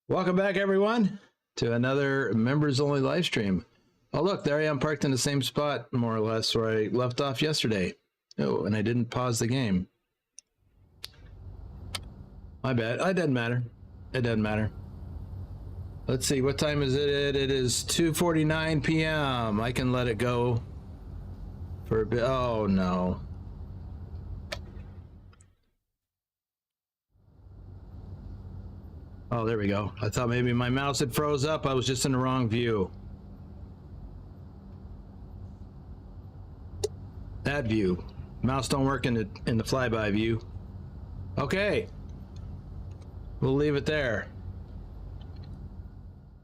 Welcome back, everyone, to another members-only live stream. Oh, look, there I am parked in the same spot, more or less, where I left off yesterday. Oh, and I didn't pause the game. My bad. It doesn't matter. It doesn't matter. Let's see, what time is it? It is 2:49 p.m. I can let it go for a bit. Oh, no. Oh, there we go. I thought maybe my mouse had froze up. I was just in the wrong view. That view. Mouse don't work in the flyby view. Okay. We'll leave it there.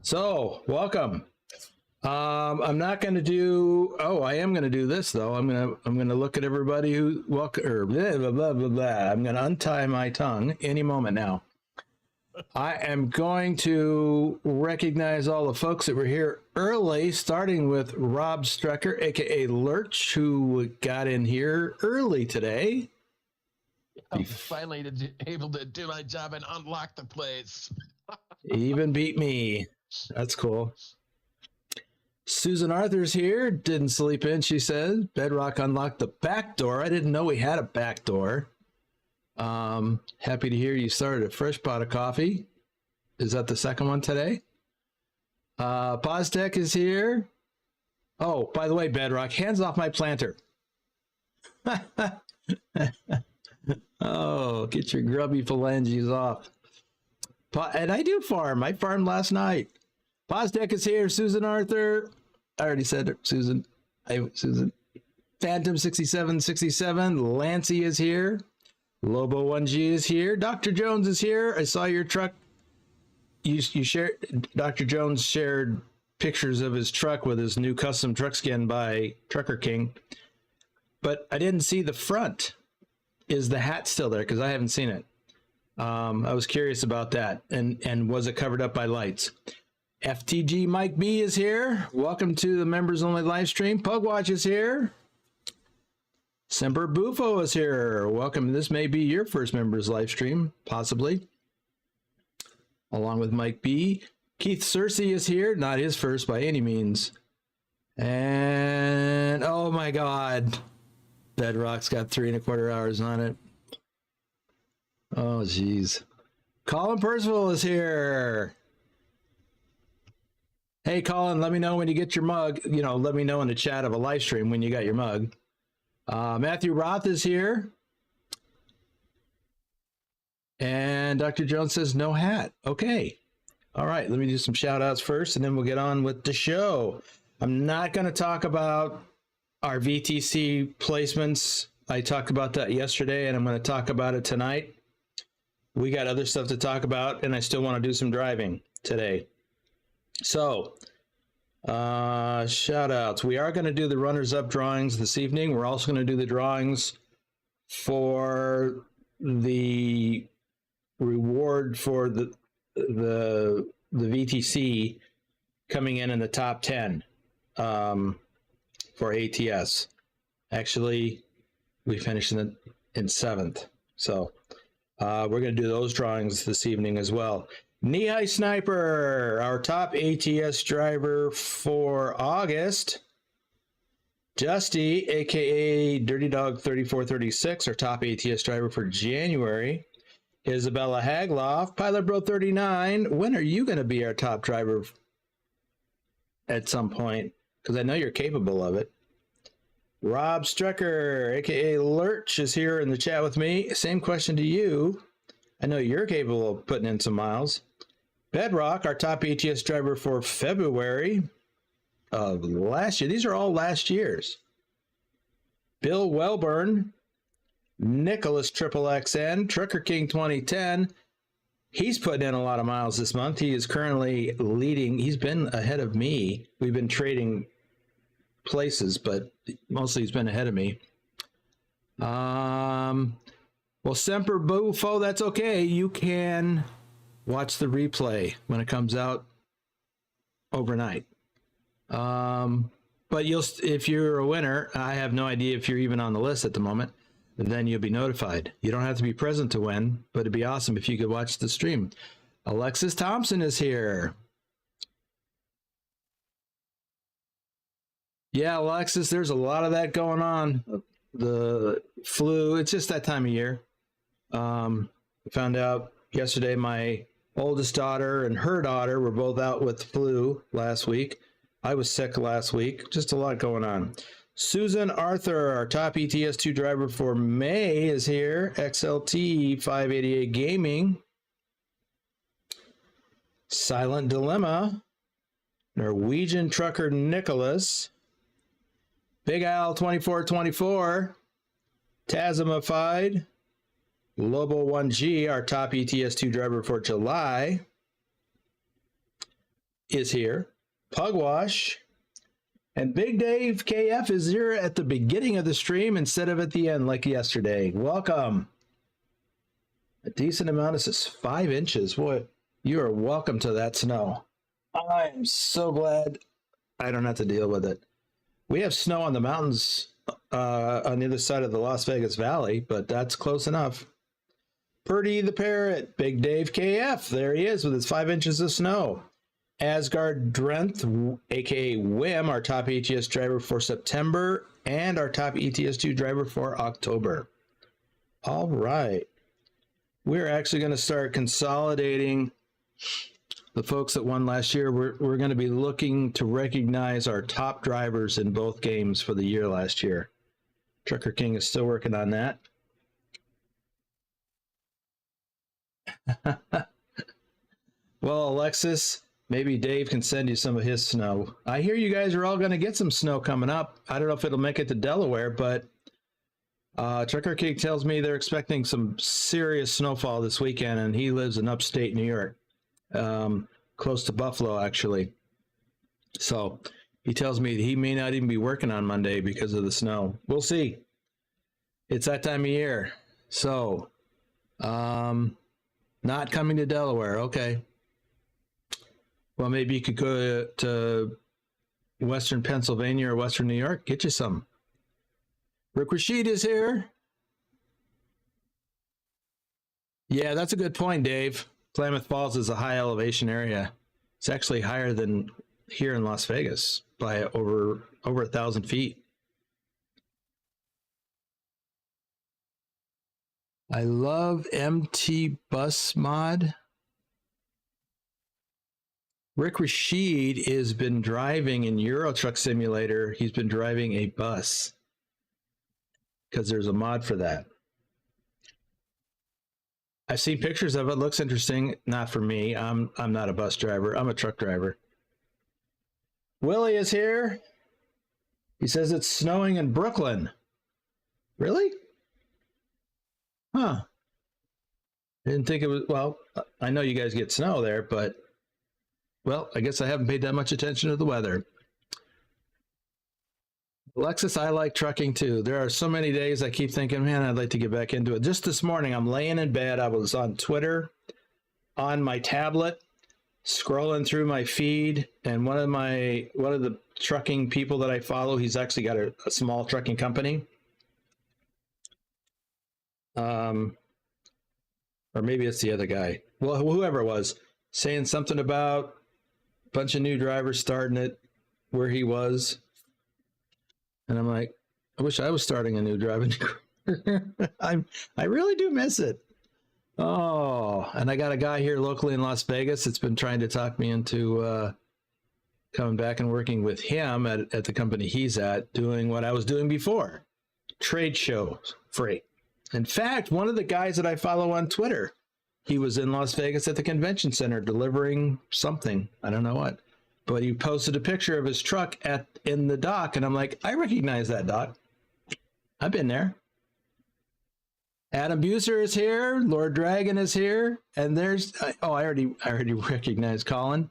So, welcome. I'm not going to do. Oh, I am going to do this though. I'm going to look at everybody who welcome. Or blah blah blah blah blah. I'm going to untie my tongue any moment now. I am going to recognize all the folks that were here early, starting with Rob Strecker, aka Lurch, who got in here early today. I'm finally able to do my job and unlock the place. He even beat me. That's cool. Susan Arthur's here. Didn't sleep in, she said. Bedrock unlocked the back door. I didn't know we had a back door. Happy to hear you started a fresh pot of coffee. Is that the second one today? Poztec is here. Oh, by the way, Bedrock, hands off my planter. Oh, get your grubby phalanges off. And I do farm. I farmed last night. Poztec is here. Susan Arthur. I already said it. Susan. Susan. Phantom 6767. Lancy is here. Lobo 1G is here. Dr. Jones is here. I saw your truck. You shared. Dr. Jones shared pictures of his truck with his new custom truck skin by Trucker King. But I didn't see the front. Is the hat still there? Because I haven't seen it. I was curious about that. And was it covered up by lights? FTG Mike B is here. Welcome to the members only live stream. Pugwatch is here. Semper Bufo is here. Welcome. This may be your first members live stream, possibly. Along with Mike B. Keith Cersei is here. Not his first by any means. And oh my God. Bedrock's got 3¼ hours on it. Oh, geez. Colin Percival is here. Hey, Colin, let me know when you get your mug. You know, let me know in the chat of a live stream when you got your mug. Matthew Roth is here. And Dr. Jones says no hat. Okay. All right. Let me do some shout outs first and then we'll get on with the show. I'm not going to talk about our VTC placements. I talked about that yesterday and I'm going to talk about it tonight. We got other stuff to talk about and I still want to do some driving today. So, shout outs. We are going to do the runners up drawings this evening. We're also going to do the drawings for the reward for the VTC coming in the top 10 for ATS. Actually, we finished in 7th. So we're going to do those drawings this evening as well. Knee-High Sniper, our top ATS driver for August. Dusty, aka Dirty Dog 3436, our top ATS driver for January. Isabella Hagloff, Pilot Bro 39. When are you going to be our top driver at some point? Because I know you're capable of it. Rob Strecker, aka Lurch, is here in the chat with me. Same question to you. I know you're capable of putting in some miles. Bedrock, our top ATS driver for February of last year. These are all last year's. Bill Welburn, Nicholas XXXN, Trucker King 2010. He's putting in a lot of miles this month. He is currently leading. He's been ahead of me. We've been trading places, but mostly he's been ahead of me. Well, Semper Bufo, that's okay. You can watch the replay when it comes out overnight. But if you're a winner, I have no idea if you're even on the list at the moment, then you'll be notified. You don't have to be present to win, but it'd be awesome if you could watch the stream. Alexis Thompson is here. Yeah, Alexis, there's a lot of that going on. The flu, it's just that time of year. I found out yesterday my oldest daughter and her daughter were both out with the flu last week. I was sick last week. Just a lot going on. Susan Arthur, our top ETS2 driver for May, is here. XLT 588 Gaming. Silent Dilemma. Norwegian trucker Nicholas. Big Al 2424. Tasmified. Lobo 1G, our top ETS2 driver for July, is here. Pugwash. And Big Dave KF is here at the beginning of the stream instead of at the end like yesterday. Welcome. A decent amount. This is 5 inches. Boy, you are welcome to that snow. I am so glad I don't have to deal with it. We have snow on the mountains on the other side of the Las Vegas Valley, but that's close enough. Purdy the Parrot, Big Dave KF, there he is with his 5 inches of snow. Asgard Drenth, aka Wim, our top ETS driver for September, and our top ETS2 driver for October. All right. We're actually going to start consolidating the folks that won last year. We're going to be looking to recognize our top drivers in both games for the year last year. Trucker King is still working on that. Well, Alexis, maybe Dave can send you some of his snow. I hear you guys are all going to get some snow coming up. I don't know if it'll make it to Delaware, but Trucker King tells me they're expecting some serious snowfall this weekend, and he lives in upstate New York, close to Buffalo, actually. So he tells me he may not even be working on Monday because of the snow. We'll see. It's that time of year. So, not coming to Delaware. Okay. Well, maybe you could go to Western Pennsylvania or Western New York. Get you some. Rick Rashid is here. Yeah, that's a good point, Dave. Klamath Falls is a high elevation area. It's actually higher than here in Las Vegas by over 1,000 feet. I love MT Bus Mod. Rick Rashid has been driving in Euro Truck Simulator. He's been driving a bus because there's a mod for that. I've seen pictures of it. Looks interesting. Not for me. I'm not a bus driver. I'm a truck driver. Willie is here. He says it's snowing in Brooklyn. Really? Huh. I didn't think it was, well, I know you guys get snow there, but, well, I guess I haven't paid that much attention to the weather. Alexis, I like trucking too. There are so many days I keep thinking, man, I'd like to get back into it. Just this morning, I'm laying in bed. I was on Twitter, on my tablet, scrolling through my feed, and one of the trucking people that I follow, he's actually got a small trucking company. Or maybe it's the other guy. Well, whoever it was, saying something about a bunch of new drivers starting it where he was. And I'm like, I wish I was starting a new driving career. I really do miss it. Oh, and I got a guy here locally in Las Vegas that's been trying to talk me into coming back and working with him at the company he's at, doing what I was doing before, trade shows, freight. In fact, one of the guys that I follow on Twitter, he was in Las Vegas at the convention center delivering something. I don't know what. But he posted a picture of his truck in the dock, and I'm like, I recognize that dock. I've been there. Adam Buser is here. Lord Dragon is here, and there's I already recognize Colin.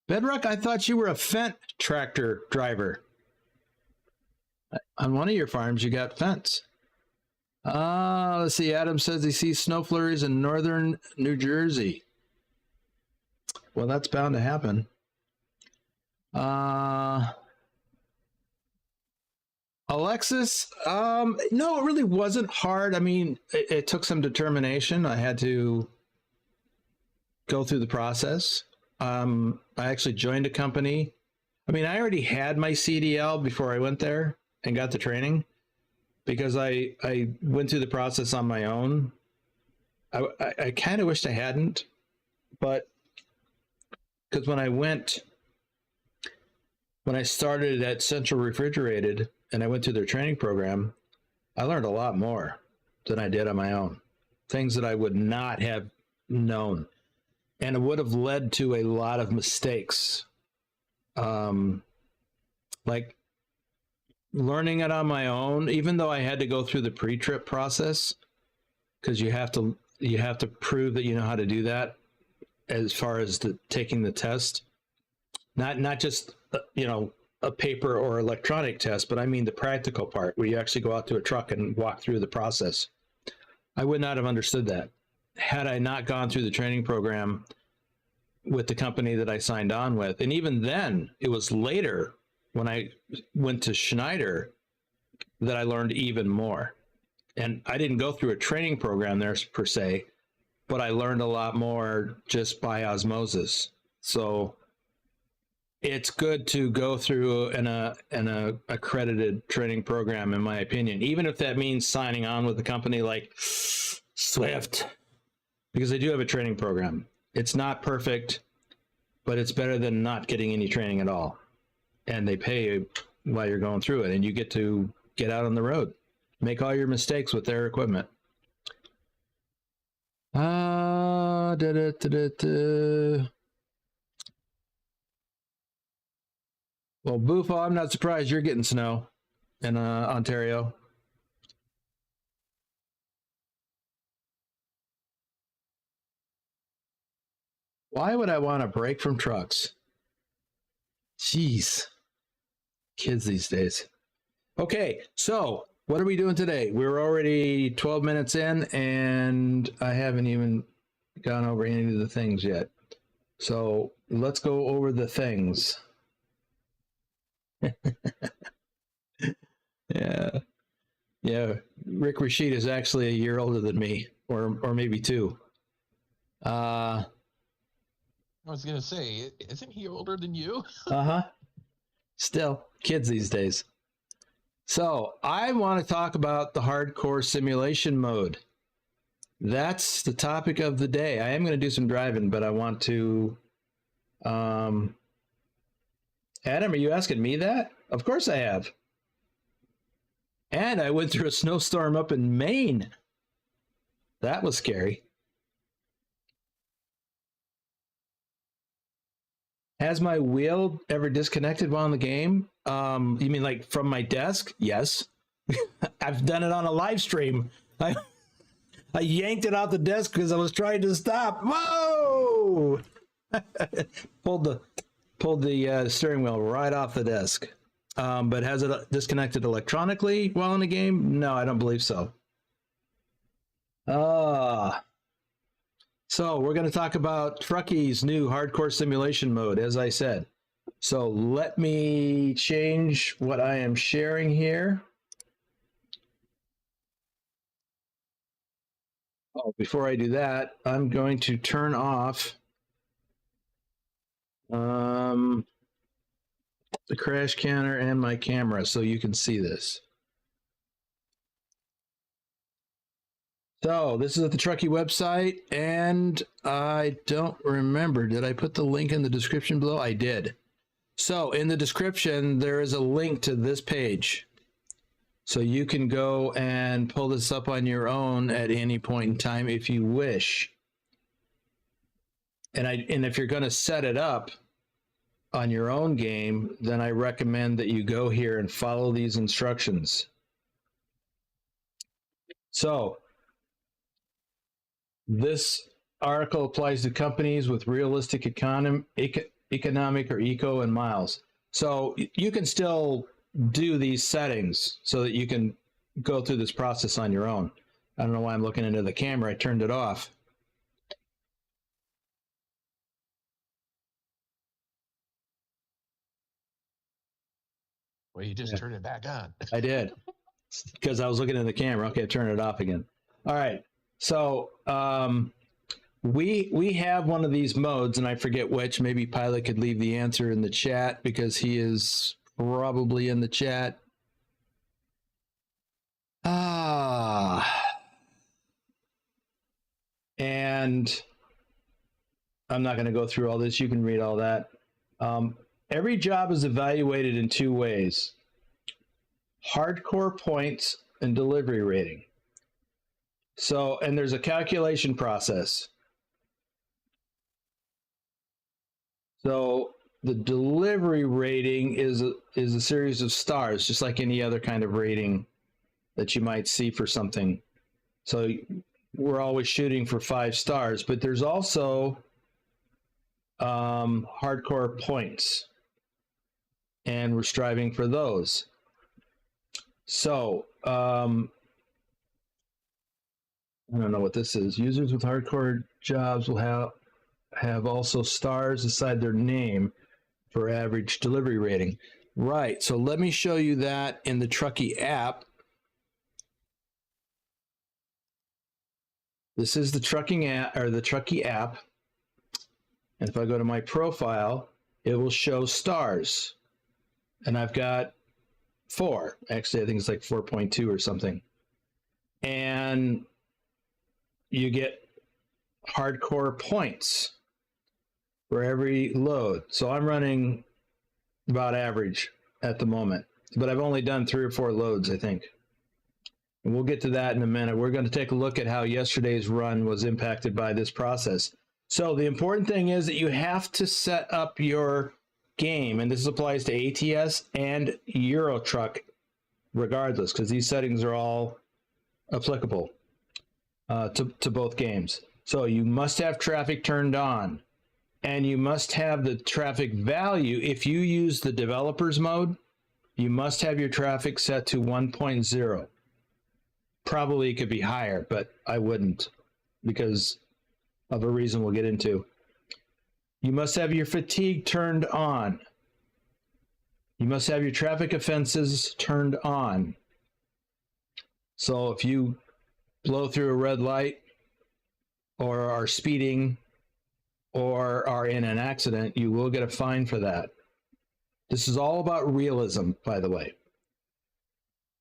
Bedrock, I thought you were a Fendt tractor driver. On one of your farms, you got Fendts. Let's see. Adam says he sees snow flurries in northern New Jersey. Well, that's bound to happen. Alexis, no, it really wasn't hard. I mean, it took some determination. I had to go through the process. I actually joined a company. I mean, I already had my CDL before I went there and got the training because I went through the process on my own. I kind of wished I hadn't, but because when I started at Central Refrigerated and I went through their training program, I learned a lot more than I did on my own. Things that I would not have known. And it would have led to a lot of mistakes. Like learning it on my own, even though I had to go through the pre-trip process, because you have to prove that you know how to do that as far as taking the test. Not just a paper or electronic test, but I mean the practical part where you actually go out to a truck and walk through the process. I would not have understood that had I not gone through the training program with the company that I signed on with. And even then, it was later when I went to Schneider that I learned even more. And I didn't go through a training program there per se, but I learned a lot more just by osmosis. So it's good to go through an accredited training program, in my opinion, even if that means signing on with a company like Swift, because they do have a training program. It's not perfect, but it's better than not getting any training at all. And they pay you while you're going through it, and you get to get out on the road, make all your mistakes with their equipment. Well, Bufo, I'm not surprised you're getting snow in Ontario. Why would I want a break from trucks? Jeez. Kids these days. Okay, so what are we doing today? We're already 12 minutes in, and I haven't even gone over any of the things yet. So let's go over the things. Yeah. Rick Rashid is actually a year older than me, or maybe two. I was gonna say, isn't he older than you? Still, kids these days. So I want to talk about the hardcore simulation mode. That's the topic of the day. I am going to do some driving, but I want to. Adam, are you asking me that? Of course I have. And I went through a snowstorm up in Maine. That was scary. Has my wheel ever disconnected while in the game? You mean like from my desk? Yes. I've done it on a live stream. I yanked it out the desk because I was trying to stop. Whoa! pulled the steering wheel right off the desk. But has it disconnected electronically while in the game? No, I don't believe so. So we're going to talk about Trucky's new hardcore simulation mode, as I said. So let me change what I am sharing here. Oh, before I do that, I'm going to turn off the crash counter and my camera so you can see this. So this is at the Trucky website, and I don't remember, did I put the link in the description below? I did. So in the description, there is a link to this page. So you can go and pull this up on your own at any point in time if you wish. And if you're going to set it up on your own game, then I recommend that you go here and follow these instructions. So this article applies to companies with realistic economic or eco and miles. So you can still do these settings so that you can go through this process on your own. I don't know why I'm looking into the camera. I turned it off. Well, you just turn it back on. I did because I was looking at the camera. Okay, turn it off again. All right. So we have one of these modes, and I forget which. Maybe Pilot could leave the answer in the chat because he is probably in the chat. And I'm not going to go through all this. You can read all that. Every job is evaluated in two ways: hardcore points and delivery rating. So, and there's a calculation process. So the delivery rating is a series of stars, just like any other kind of rating that you might see for something. So we're always shooting for 5 stars, but there's also hardcore points, and we're striving for those. So I don't know what this is. Users with hardcore jobs will have also stars beside their name for average delivery rating. Right. So let me show you that in the Trucky app. This is the trucking app, or the Trucky app. And if I go to my profile, it will show stars. And I've got 4. Actually, I think it's like 4.2 or something. And you get hardcore points for every load. So I'm running about average at the moment, but I've only done 3 or 4 loads, I think. And we'll get to that in a minute. We're going to take a look at how yesterday's run was impacted by this process. So the important thing is that you have to set up your game, and this applies to ATS and Eurotruck regardless, because these settings are all applicable to both games. So you must have traffic turned on, and you must have the traffic value. If you use the developers mode, you must have your traffic set to 1.0. Probably it could be higher, but I wouldn't because of a reason we'll get into. You must have your fatigue turned on. You must have your traffic offenses turned on. So if you blow through a red light or are speeding or are in an accident, you will get a fine for that. This is all about realism, by the way.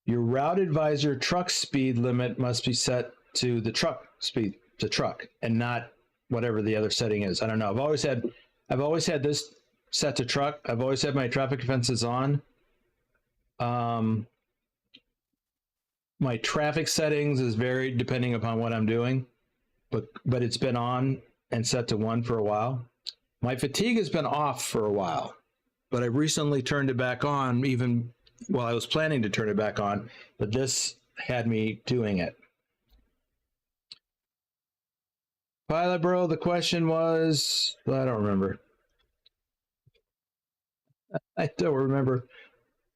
Your route advisor truck speed limit must be set to the truck speed, to truck, and not whatever the other setting is. I don't know. I've always had this set to truck. I've always had my traffic offenses on. My traffic settings is varied depending upon what I'm doing, but it's been on and set to 1 for a while. My fatigue has been off for a while, but I recently turned it back on, even while I was planning to turn it back on, but this had me doing it. Pilot Bro, the question was, well, I don't remember. I don't remember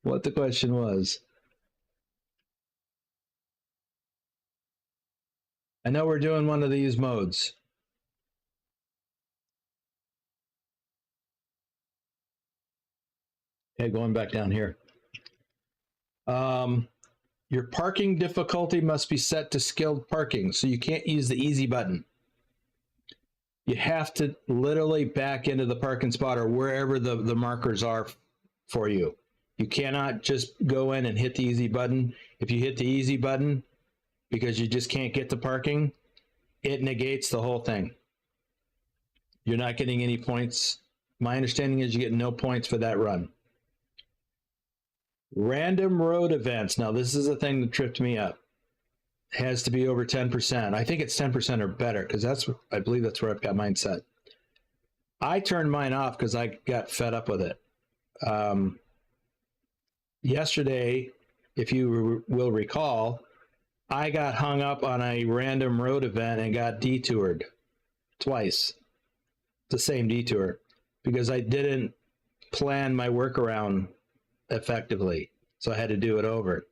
what the question was. I know we're doing one of these modes. Okay, going back down here. Your parking difficulty must be set to skilled parking, so you can't use the easy button. You have to literally back into the parking spot or wherever the markers are for you. You cannot just go in and hit the easy button. If you hit the easy button because you just can't get to parking, it negates the whole thing. You're not getting any points. My understanding is you get no points for that run. Random road events. Now, this is a thing that tripped me up. Has to be over 10%. I think it's 10% or better because I believe that's where I've got mine set. I turned mine off because I got fed up with it. Yesterday, if you will recall, I got hung up on a random road event and got detoured twice. The same detour because I didn't plan my workaround effectively, so I had to do it over.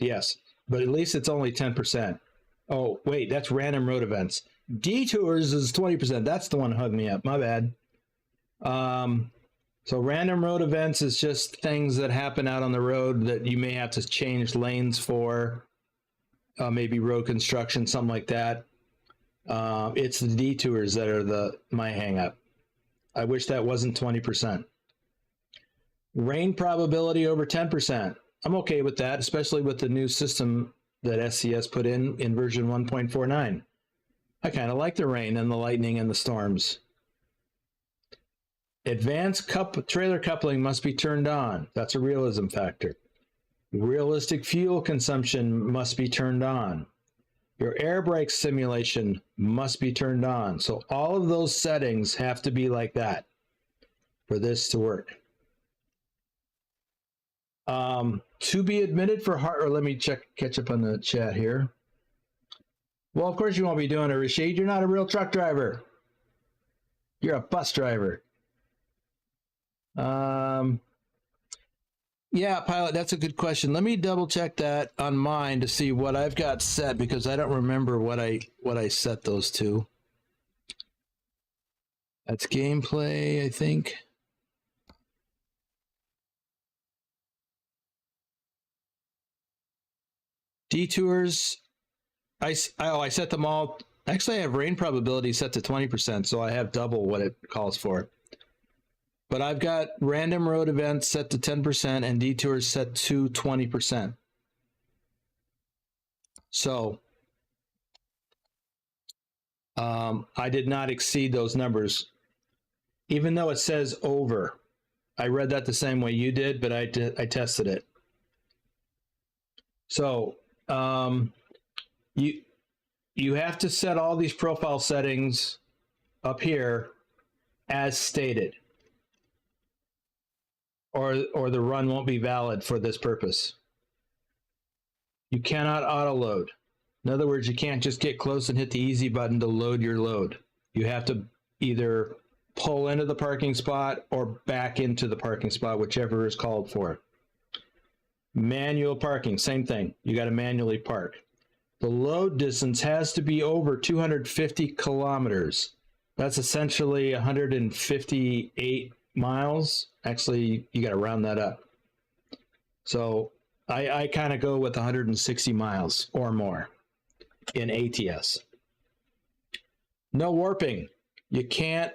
Yes, but at least it's only 10%. Oh, wait, that's random road events. Detours is 20%. That's the one that hugged me up. My bad. So random road events is just things that happen out on the road that you may have to change lanes for, maybe road construction, something like that. It's the detours that are my hang up. I wish that wasn't 20%. Rain probability over 10%. I'm okay with that, especially with the new system that SCS put in version 1.49. I kind of like the rain and the lightning and the storms. Advanced trailer coupling must be turned on. That's a realism factor. Realistic fuel consumption must be turned on. Your air brake simulation must be turned on. So all of those settings have to be like that for this to work. To be admitted for or let me catch up on the chat here. Well, of course you won't be doing it, Rashid. You're not a real truck driver. You're a bus driver. Yeah, pilot, that's a good question. Let me double check that on mine to see what I've got set, because I don't remember what I set those to. That's gameplay, I think. Detours, I set them all. Actually, I have rain probability set to 20%, so I have double what it calls for. But I've got random road events set to 10% and detours set to 20%. So I did not exceed those numbers, even though it says over. I read that the same way you did, but I tested it. So you have to set all these profile settings up here as stated, or the run won't be valid for this purpose. You cannot auto load. In other words, you can't just get close and hit the easy button to load your load. You have to either pull into the parking spot or back into the parking spot, whichever is called for. Manual parking, same thing. You got to manually park. The load distance has to be over 250 kilometers. That's essentially 158 miles. Actually, you got to round that up. So I kind of go with 160 miles or more in ATS. No warping. You can't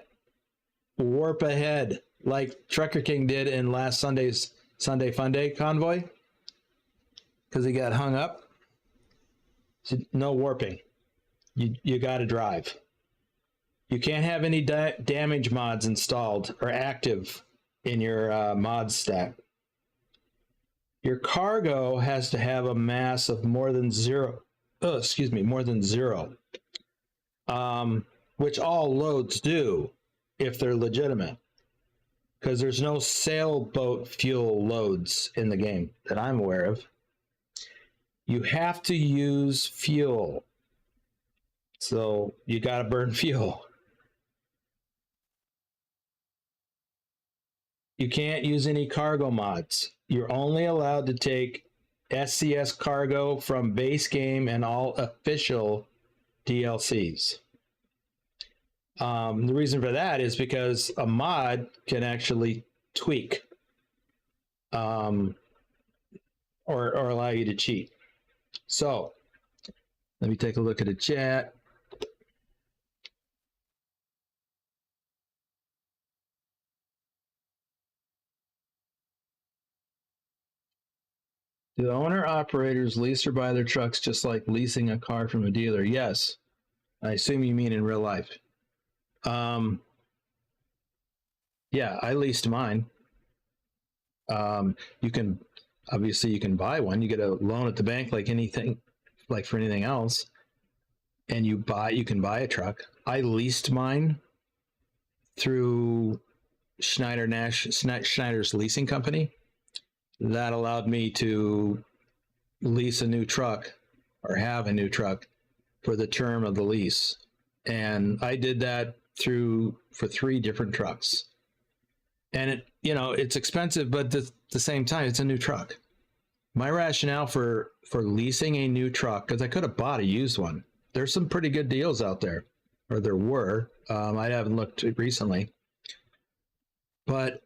warp ahead like Trucker King did in last Sunday's Sunday Fun Day convoy, because he got hung up. So no warping. You got to drive. You can't have any damage mods installed or active in your mod stack. Your cargo has to have a mass of more than zero. More than zero. Which all loads do if they're legitimate, because there's no sailboat fuel loads in the game that I'm aware of. You have to use fuel, so you got to burn fuel. You can't use any cargo mods. You're only allowed to take SCS cargo from base game and all official DLCs. The reason for that is because a mod can actually tweak or allow you to cheat. So let me take a look at the chat. Do owner-operators lease or buy their trucks just like leasing a car from a dealer? Yes. I assume you mean in real life. Yeah, I leased mine. You can buy one. You get a loan at the bank like anything, like for anything else, and you can buy a truck. I leased mine through Schneider's leasing company. That allowed me to lease a new truck or have a new truck for the term of the lease. And I did that for 3 different trucks. And it's expensive, but at the same time, it's a new truck. My rationale for leasing a new truck, because I could have bought a used one. There's some pretty good deals out there. or there were. I haven't looked recently. But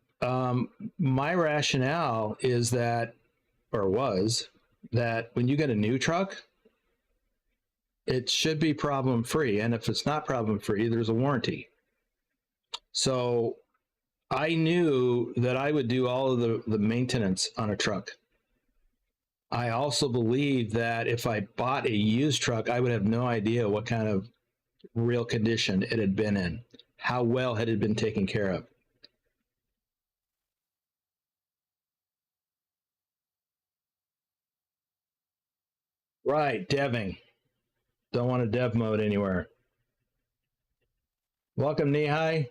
my rationale is that, or was, that when you get a new truck, it should be problem free. And if it's not problem free, there's a warranty. So I knew that I would do all of the maintenance on a truck. I also believed that if I bought a used truck, I would have no idea what kind of real condition it had been in, how well had it been taken care of. Right, deving. Don't want to dev mode anywhere. Welcome, Nihai.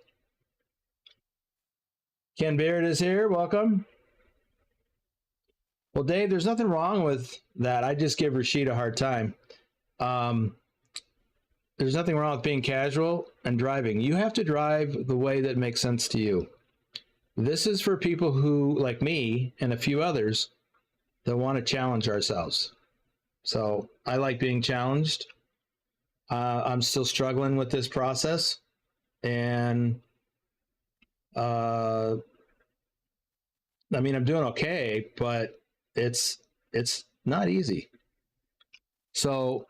Ken Beard is here. Welcome. Well, Dave, there's nothing wrong with that. I just give Rashid a hard time. There's nothing wrong with being casual and driving. You have to drive the way that makes sense to you. This is for people who, like me and a few others, that want to challenge ourselves. So I like being challenged. I'm still struggling with this process, and I mean, I'm doing okay, but it's not easy. So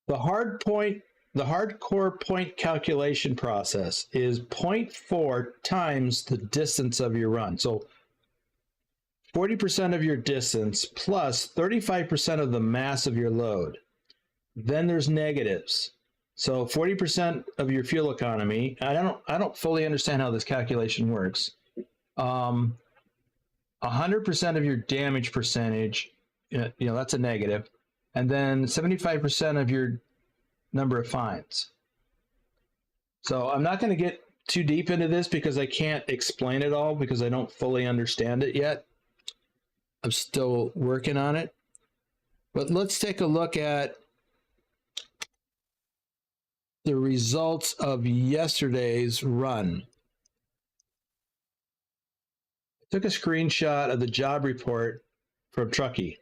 the hardcore point calculation process is 0.4 times the distance of your run. So 40% of your distance plus 35% of the mass of your load. Then there's negatives. So 40% of your fuel economy. I don't fully understand how this calculation works. 100% of your damage percentage, that's a negative. And then 75% of your number of fines. So I'm not going to get too deep into this because I can't explain it all because I don't fully understand it yet. I'm still working on it. But let's take a look at the results of yesterday's run. I took a screenshot of the job report from Trucky.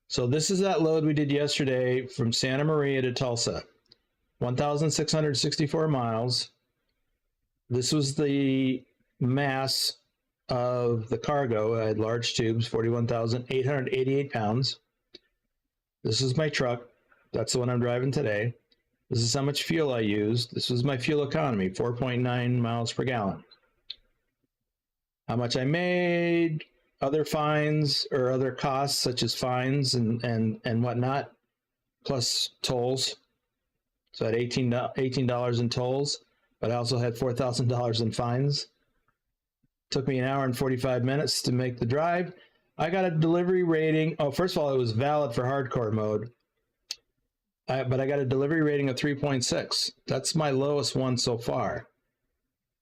So this is that load we did yesterday from Santa Maria to Tulsa, 1,664 miles. This was the mass of the cargo. I had large tubes, 41,888 pounds. This is my truck. That's the one I'm driving today. This is how much fuel I used. This was my fuel economy, 4.9 miles per gallon. How much I made, other fines or other costs such as fines and whatnot, plus tolls. So I had $18 in tolls, but I also had $4,000 in fines. Took me an hour and 45 minutes to make the drive. I got a delivery rating. Oh, first of all, it was valid for hardcore mode. But I got a delivery rating of 3.6. That's my lowest one so far.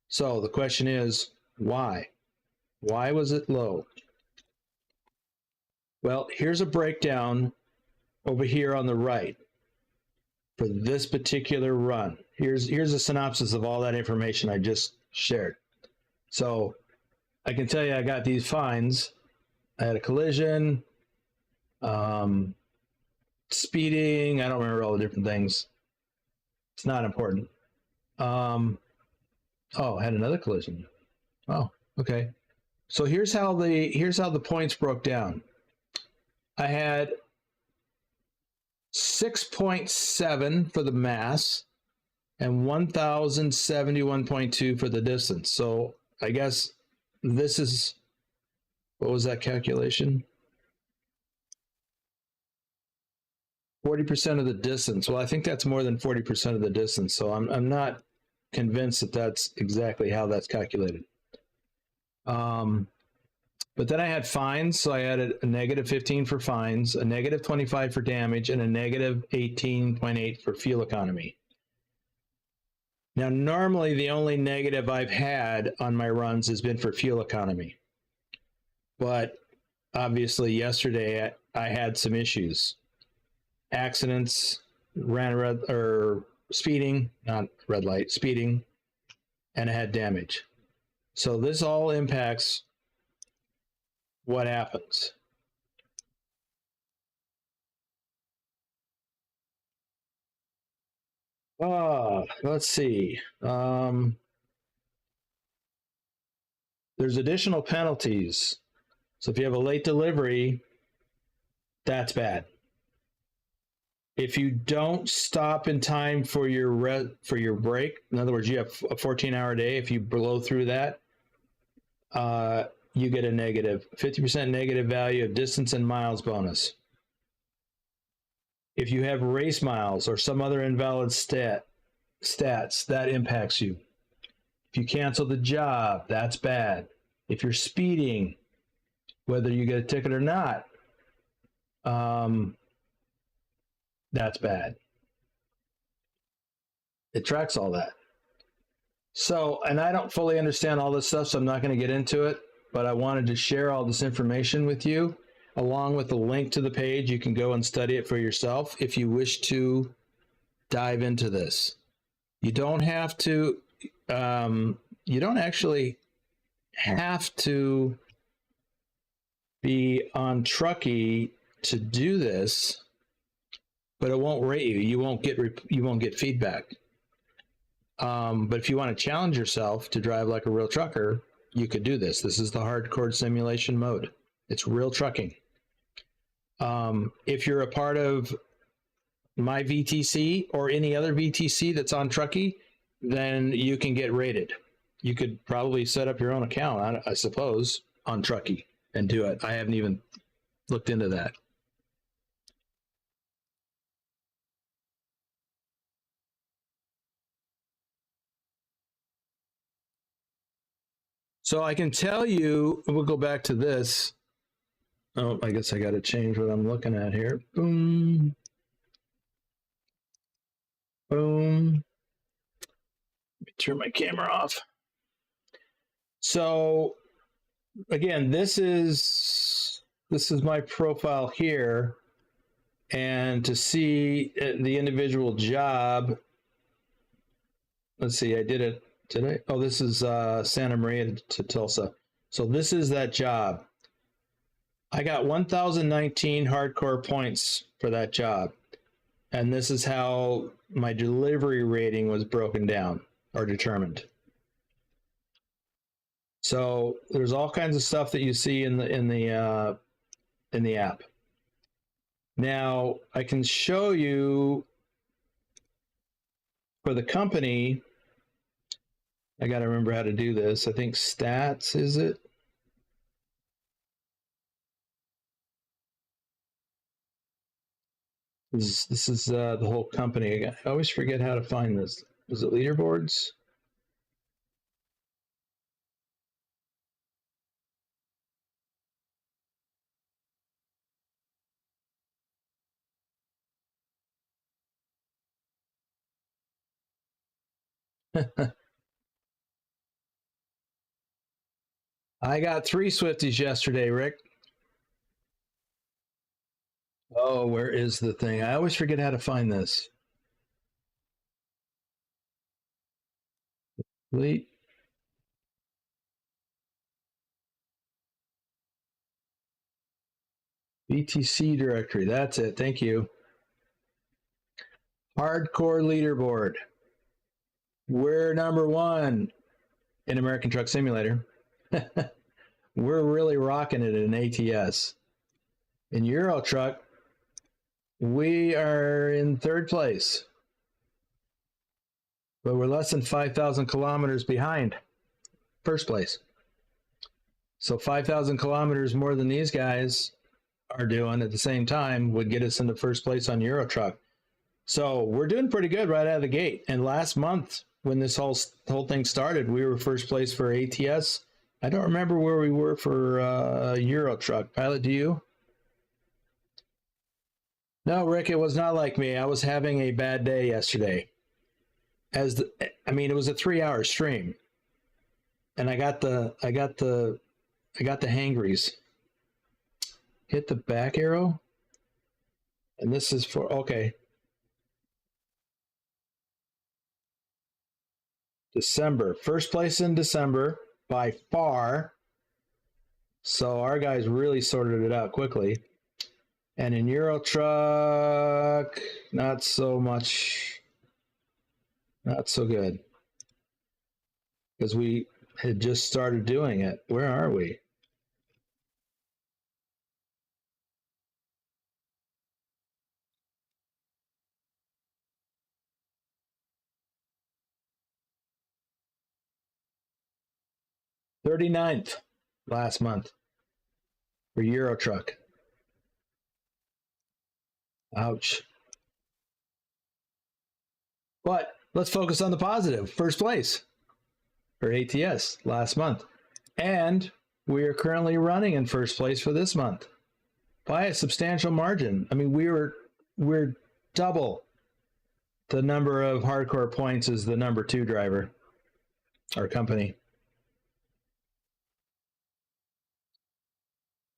So the question is, why? Why was it low? Well, here's a breakdown over here on the right for this particular run. Here's a synopsis of all that information I just shared. So I can tell you I got these fines. I had a collision, speeding. I don't remember all the different things. It's not important. I had another collision. Oh, okay. So here's how the points broke down. I had 6.7 for the mass and 1,071.2 for the distance. So I guess this is, what was that calculation? 40% of the distance. Well, I think that's more than 40% of the distance. So I'm not convinced that that's exactly how that's calculated. But then I had fines. So I had a negative 15 for fines, a negative 25 for damage, and a negative 18.8 for fuel economy. Now, normally the only negative I've had on my runs has been for fuel economy. But obviously yesterday I had some issues. Accidents, speeding, not red light, speeding, and I had damage. So this all impacts what happens. Let's see. There's additional penalties. So if you have a late delivery, that's bad. If you don't stop in time for your break, in other words, you have a 14-hour day. If you blow through that, you get a negative 50% negative value of distance and miles bonus. If you have race miles or some other invalid stats, that impacts you. If you cancel the job, that's bad. If you're speeding, whether you get a ticket or not, that's bad. It tracks all that. So, and I don't fully understand all this stuff, so I'm not going to get into it, but I wanted to share all this information with you, along with the link to the page. You can go and study it for yourself if you wish to dive into this. You don't have to, you don't actually have to be on Trucky to do this, but it won't rate you. You won't get feedback. But if you want to challenge yourself to drive like a real trucker, you could do this. This is the hardcore simulation mode. It's real trucking. If you're a part of my VTC or any other VTC that's on Trucky, then you can get rated. You could probably set up your own account, I suppose, on Trucky and do it. I haven't even looked into that. So I can tell you, we'll go back to this. Oh, I guess I got to change what I'm looking at here. Boom. Boom. Let me turn my camera off. So again, this is my profile here. And to see the individual job, let's see, I did it today. Oh, this is Santa Maria to Tulsa. So this is that job. I got 1,019 hardcore points for that job. And this is how my delivery rating was broken down or determined. So there's all kinds of stuff that you see in the app. Now I can show you for the company. I got to remember how to do this. I think stats, is it? This is the whole company. I always forget how to find this. Was it leaderboards? I got 3 Swifties yesterday, Rick. Oh, where is the thing? I always forget how to find this. Delete. VTC directory. That's it. Thank you. Hardcore leaderboard. We're number 1 in American Truck Simulator. We're really rocking it in ATS. In Euro Truck, we are in 3rd place, but we're less than 5,000 kilometers behind 1st place. So 5,000 kilometers more than these guys are doing at the same time would get us into 1st place on Euro Truck. So we're doing pretty good right out of the gate. And last month, when this whole thing started, we were 1st place for ATS. I don't remember where we were for Euro Truck. Pilot, do you? No, Rick, it was not like me. I was having a bad day yesterday. It was a 3-hour stream, and I got the hangries. Hit the back arrow, and this is for okay. December, 1st place in December by far. So our guys really sorted it out quickly. And in Euro Truck, not so much. Not so good. Because we had just started doing it. Where are we? $39th last month for Euro Truck. Ouch. But let's focus on the positive. First place for ATS last month. And we are currently running in first place for this month by a substantial margin. I mean, we're double the number of hardcore points as the number 2 driver, our company.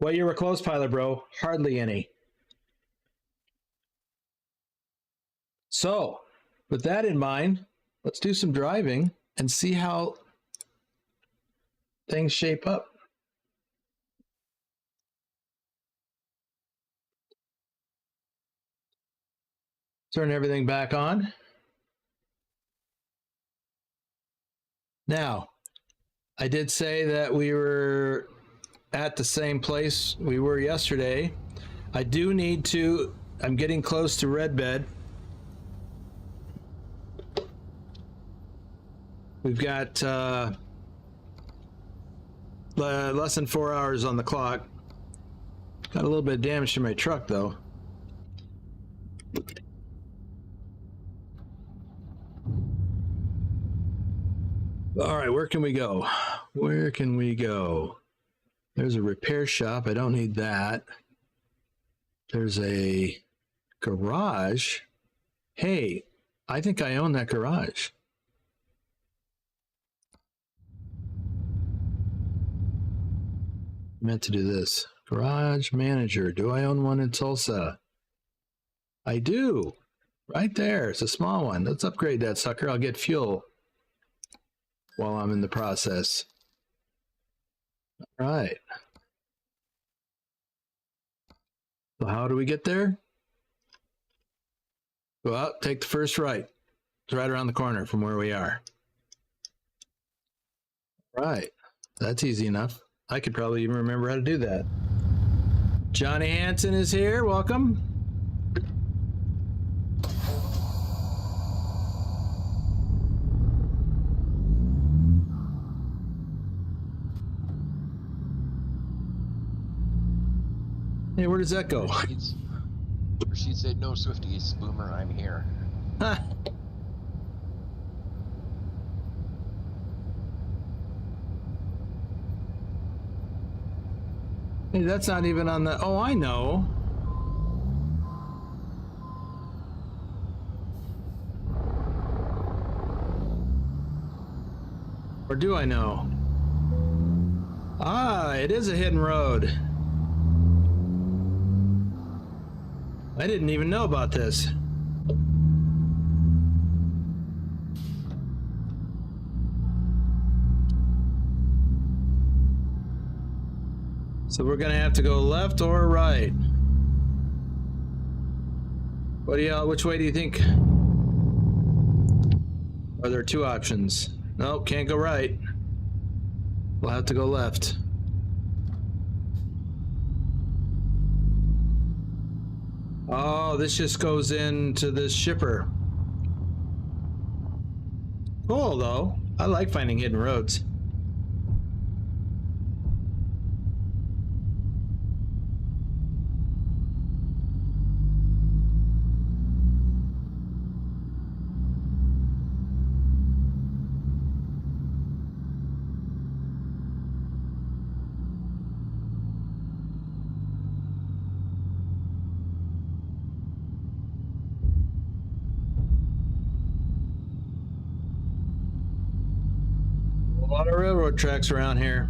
Well, you were close, Pilot Bro. Hardly any. So, with that in mind, let's do some driving and see how things shape up. Turn everything back on. Now, I did say that we were at the same place we were yesterday. I do need to, I'm getting close to Red Bed. We've got less than 4 hours on the clock. Got a little bit of damage to my truck though. All right, where can we go? Where can we go? There's a repair shop. I don't need that. There's a garage. Hey, I think I own that garage. I meant to do this. Garage manager. Do I own one in Tulsa? I do. Right there. It's a small one. Let's upgrade that sucker. I'll get fuel while I'm in the process. All right. So how do we get there? Go out, take the first right. It's right around the corner from where we are. Right. That's easy enough. I could probably even remember how to do that. Johnny Hansen is here. Welcome. Hey, where does that go? She said, no Swifties, Boomer, I'm here. Huh. Hey, that's not even on the... Oh, I know. Or do I know? Ah, it is a hidden road. I didn't even know about this. So we're gonna have to go left or right. What do y'all, which way do you think? Are there two options? Nope, can't go right. We'll have to go left. Oh, this just goes into this shipper. Cool though. I like finding hidden roads. A lot of railroad tracks around here.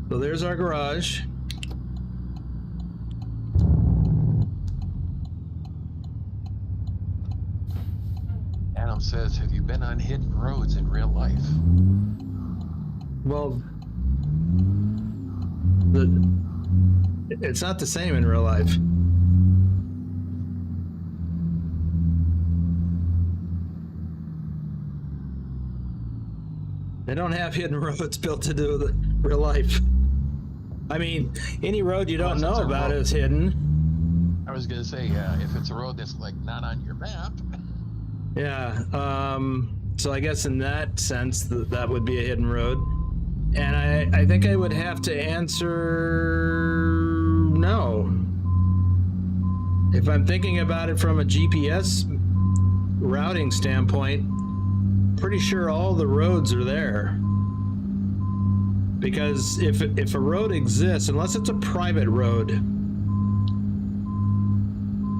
So there's our garage. Adam says, have you been on hidden roads in real life? Well, it's not the same in real life. They don't have hidden roads built into the real life. I mean, any road you don't know about is hidden. I was gonna say, yeah, if it's a road that's like not on your map. Yeah. So I guess in that sense, that would be a hidden road. And I think I would have to answer no. If I'm thinking about it from a GPS routing standpoint, pretty sure all the roads are there. Because if a road exists, unless it's a private road,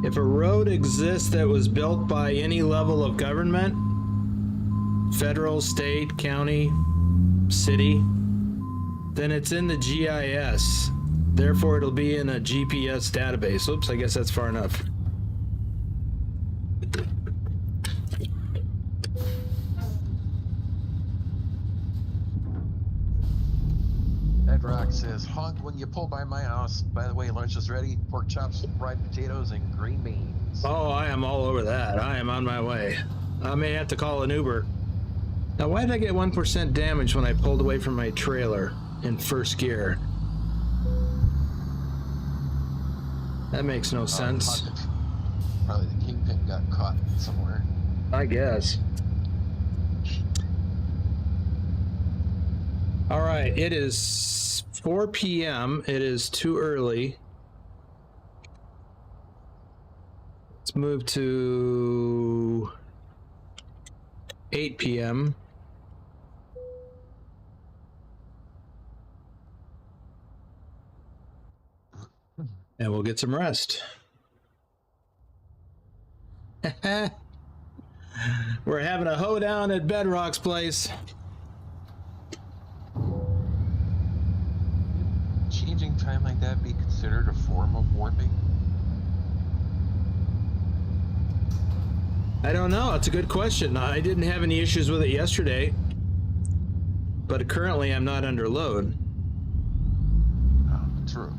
if a road exists that was built by any level of government, federal, state, county, city, then it's in the GIS. Therefore, it'll be in a GPS database. Oops, I guess that's far enough. Bedrock says, honk when you pull by my house. By the way, lunch is ready. Pork chops, fried potatoes, and green beans. Oh, I am all over that. I am on my way. I may have to call an Uber. Now, why did I get 1% damage when I pulled away from my trailer in first gear? That makes no sense. Probably the kingpin got caught somewhere. I guess. All right, it is 4 p.m. It is too early. Let's move to 8 p.m. And we'll get some rest. We're having a hoedown at Bedrock's place. Changing time like that be considered a form of warping? I don't know. It's a good question. I didn't have any issues with it yesterday, but currently I'm not under load. Oh, true.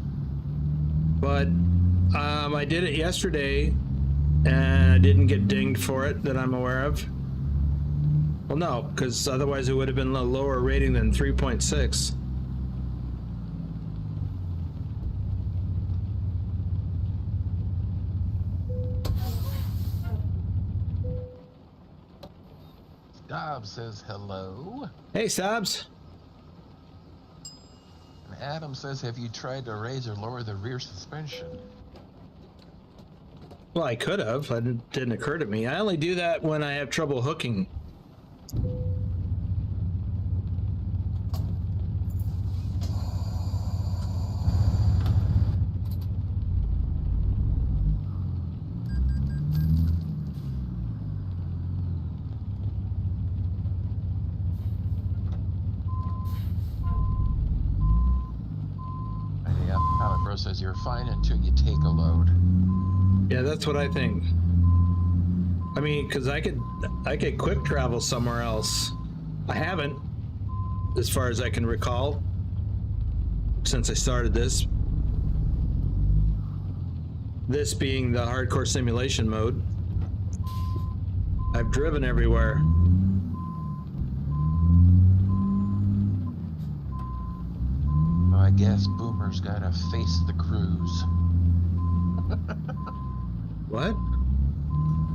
But I did it yesterday, and I didn't get dinged for it that I'm aware of. Well, no, because otherwise it would have been a lower rating than 3.6. Dobbs says hello. Hey, Sabs. And Adam says, have you tried to raise or lower the rear suspension? Well, I could have. It didn't occur to me. I only do that when I have trouble hooking. Yeah, Pilot Bro says you're fine until you take a load. Yeah, that's what I think. I mean, because I could quick travel somewhere else. I haven't, as far as I can recall, since I started this. This being the hardcore simulation mode. I've driven everywhere. Well, I guess Boomer's gotta face the cruise. What?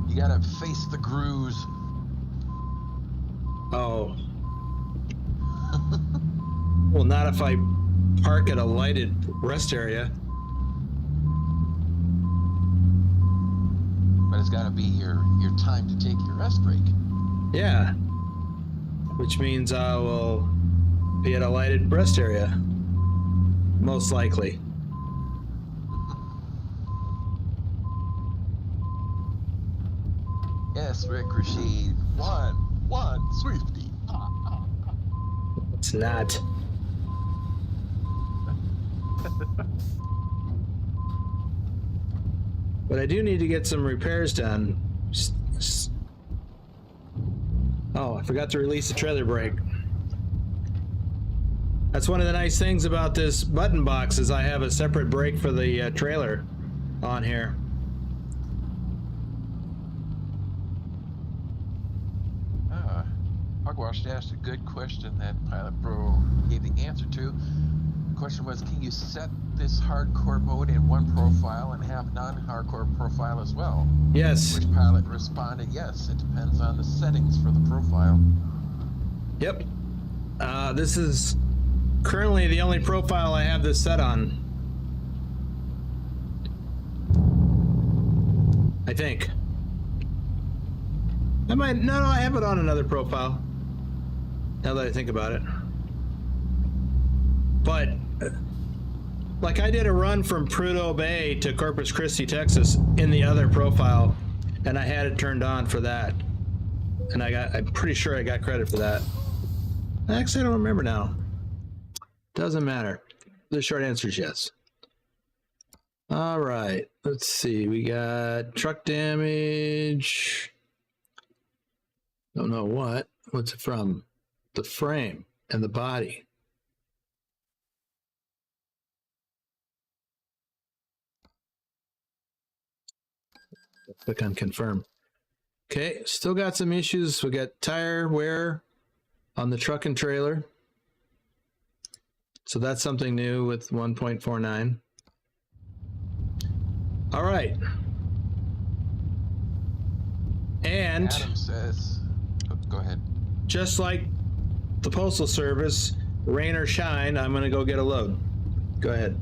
You gotta face the cruise. Oh. Well, not if I park at a lighted rest area. But it's gotta be your time to take your rest break. Yeah. Which means I will be at a lighted rest area. Most likely. Yes, Rick Rashid. One, Swifty. It's not. But I do need to get some repairs done. Oh, I forgot to release the trailer brake. That's one of the nice things about this button box is I have a separate brake for the trailer on here. Wash asked a good question that Pilot Pro gave the answer to. The question was, can you set this hardcore mode in one profile and have non-hardcore profile as well? Yes. Which Pilot responded, yes, it depends on the settings for the profile. Yep. This is currently the only profile I have this set on. I think. No, I have it on another profile. Now that I think about it. But, like, I did a run from Prudhoe Bay to Corpus Christi, Texas in the other profile, and I had it turned on for that. And I'm pretty sure I got credit for that. Actually, I don't remember now. Doesn't matter. The short answer is yes. All right, let's see. We got truck damage. Don't know what. What's it from? The frame and the body. Click on confirm. Okay, still got some issues. We got tire wear on the truck and trailer. So that's something new with 1.49. All right. And Adam says, go ahead. Just like the Postal Service, rain or shine, I'm going to go get a load. Go ahead.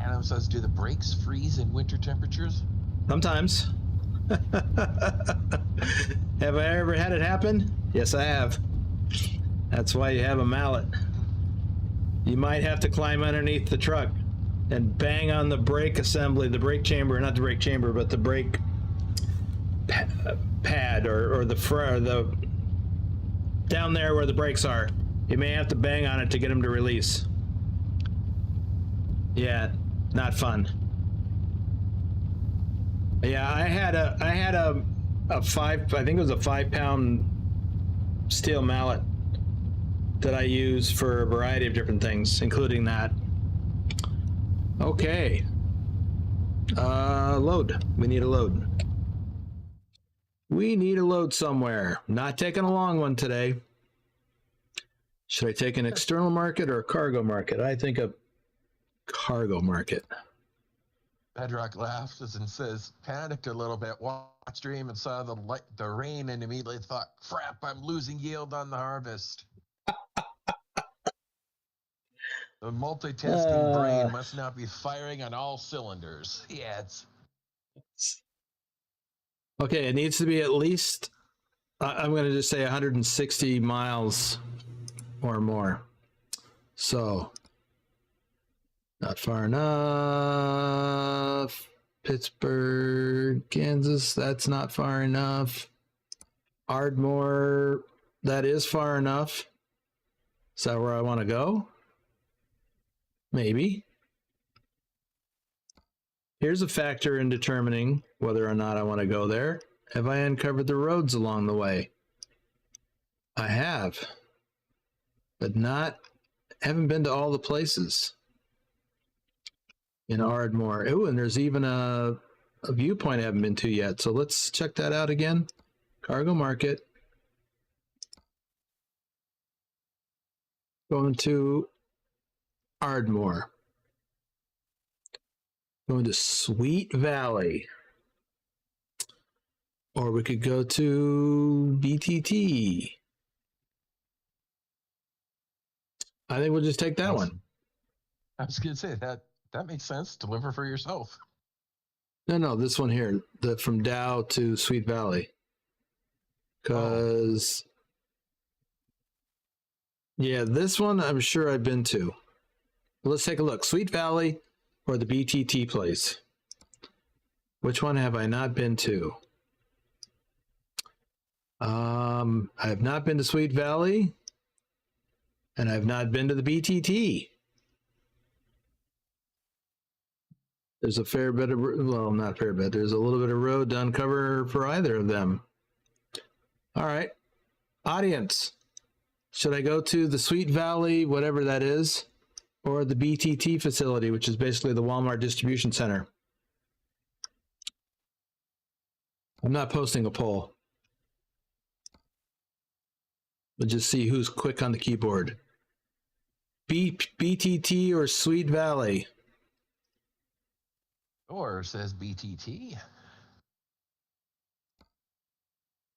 Adam says, do the brakes freeze in winter temperatures? Sometimes. Have I ever had it happen? Yes, I have. That's why you have a mallet. You might have to climb underneath the truck and bang on the brake assembly, the brake chamber, not the brake chamber, but the brake pad or the down there where the brakes are. You may have to bang on it to get them to release. Yeah, not fun. Yeah, I had a 5-pound steel mallet that I use for a variety of different things, including that. Okay. Load. We need a load. We need a load somewhere. Not taking a long one today. Should I take an external market or a cargo market? I think a cargo market. Bedrock laughs and says, panicked a little bit, watched stream and saw the rain and immediately thought, crap, I'm losing yield on the harvest. The multitasking brain must not be firing on all cylinders. Yeah, it's... Okay, it needs to be at least, I'm going to just say 160 miles or more. So, not far enough. Pittsburgh, Kansas, that's not far enough. Ardmore, that is far enough. Is that where I want to go? Maybe. Here's a factor in determining whether or not I want to go there. Have I uncovered the roads along the way? I have, but haven't been to all the places in Ardmore. Oh, and there's even a viewpoint I haven't been to yet. So let's check that out again. Cargo market. Going to Ardmore. Going to Sweet Valley. Or we could go to BTT. I think we'll just take that one. I was going to say, that makes sense. Deliver for yourself. No, this one here. From Dow to Sweet Valley. Because... yeah, this one I'm sure I've been to. Let's take a look. Sweet Valley or the BTT place? Which one have I not been to? I have not been to Sweet Valley, and I've not been to the BTT. There's a fair bit of, well, not fair bit, there's a little bit of road to uncover for either of them. All right, audience. Should I go to the Sweet Valley, whatever that is, or the BTT facility, which is basically the Walmart distribution center? I'm not posting a poll. We'll just see who's quick on the keyboard. BTT or Sweet Valley? Or says BTT.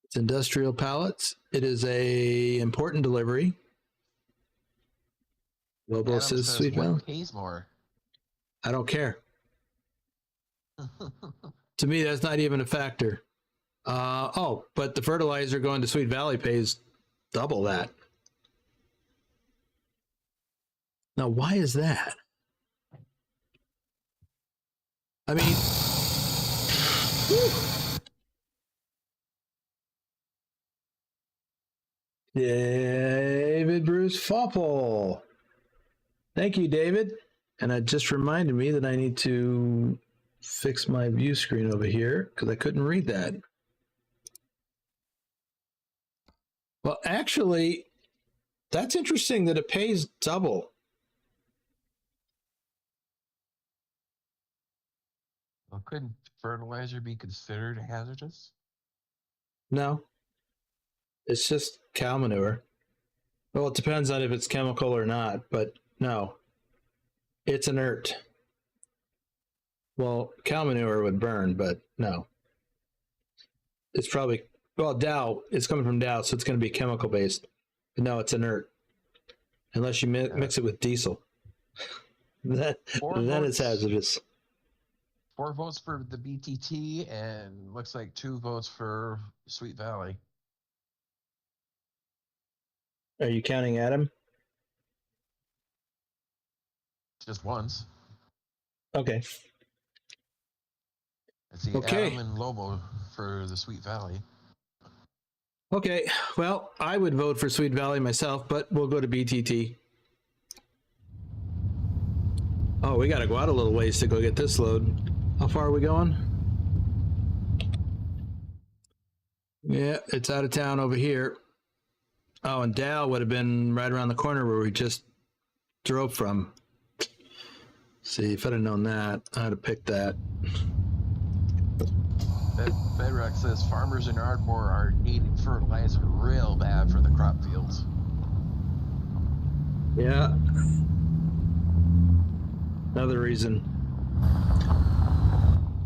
It's industrial pallets. It is a important delivery. Lobo Adam says says Sweet what Valley. pays more? I don't care. To me, that's not even a factor. Oh, but the fertilizer going to Sweet Valley pays double that. Now, why is that? I mean, David Bruce Fopple. Thank you, David. And it just reminded me that I need to fix my view screen over here because I couldn't read that. Well, actually, that's interesting that it pays double. Well, couldn't fertilizer be considered hazardous? No, it's just cow manure. Well, it depends on if it's chemical or not, but no, it's inert. Well, cow manure would burn, but no. It's probably, well, Dow, it's coming from Dow, so it's going to be chemical based. But no, it's inert. Unless you mix it with diesel. then it's hazardous. 4 votes for the BTT and looks like 2 votes for Sweet Valley. Are you counting Adam? Just once. Okay. I see Okay. Adam and Lobo for the Sweet Valley. Okay. Well, I would vote for Sweet Valley myself, but we'll go to BTT. Oh, we got to go out a little ways to go get this load. How far are we going? Yeah, it's out of town over here. Oh, and Dow would have been right around the corner where we just drove from. See, if I'd have known that, I'd have picked that. Bedrock says farmers in Ardmore are needing fertilizer real bad for the crop fields. Yeah. Another reason.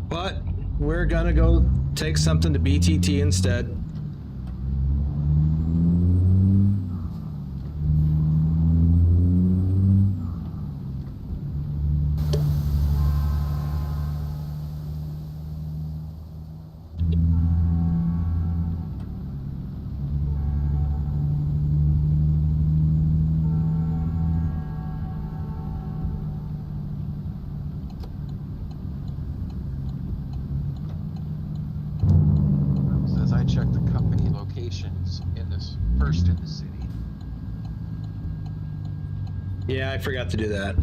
But we're gonna go take something to BTT instead. Says I checked the company locations in this first in the city. Yeah, I forgot to do that.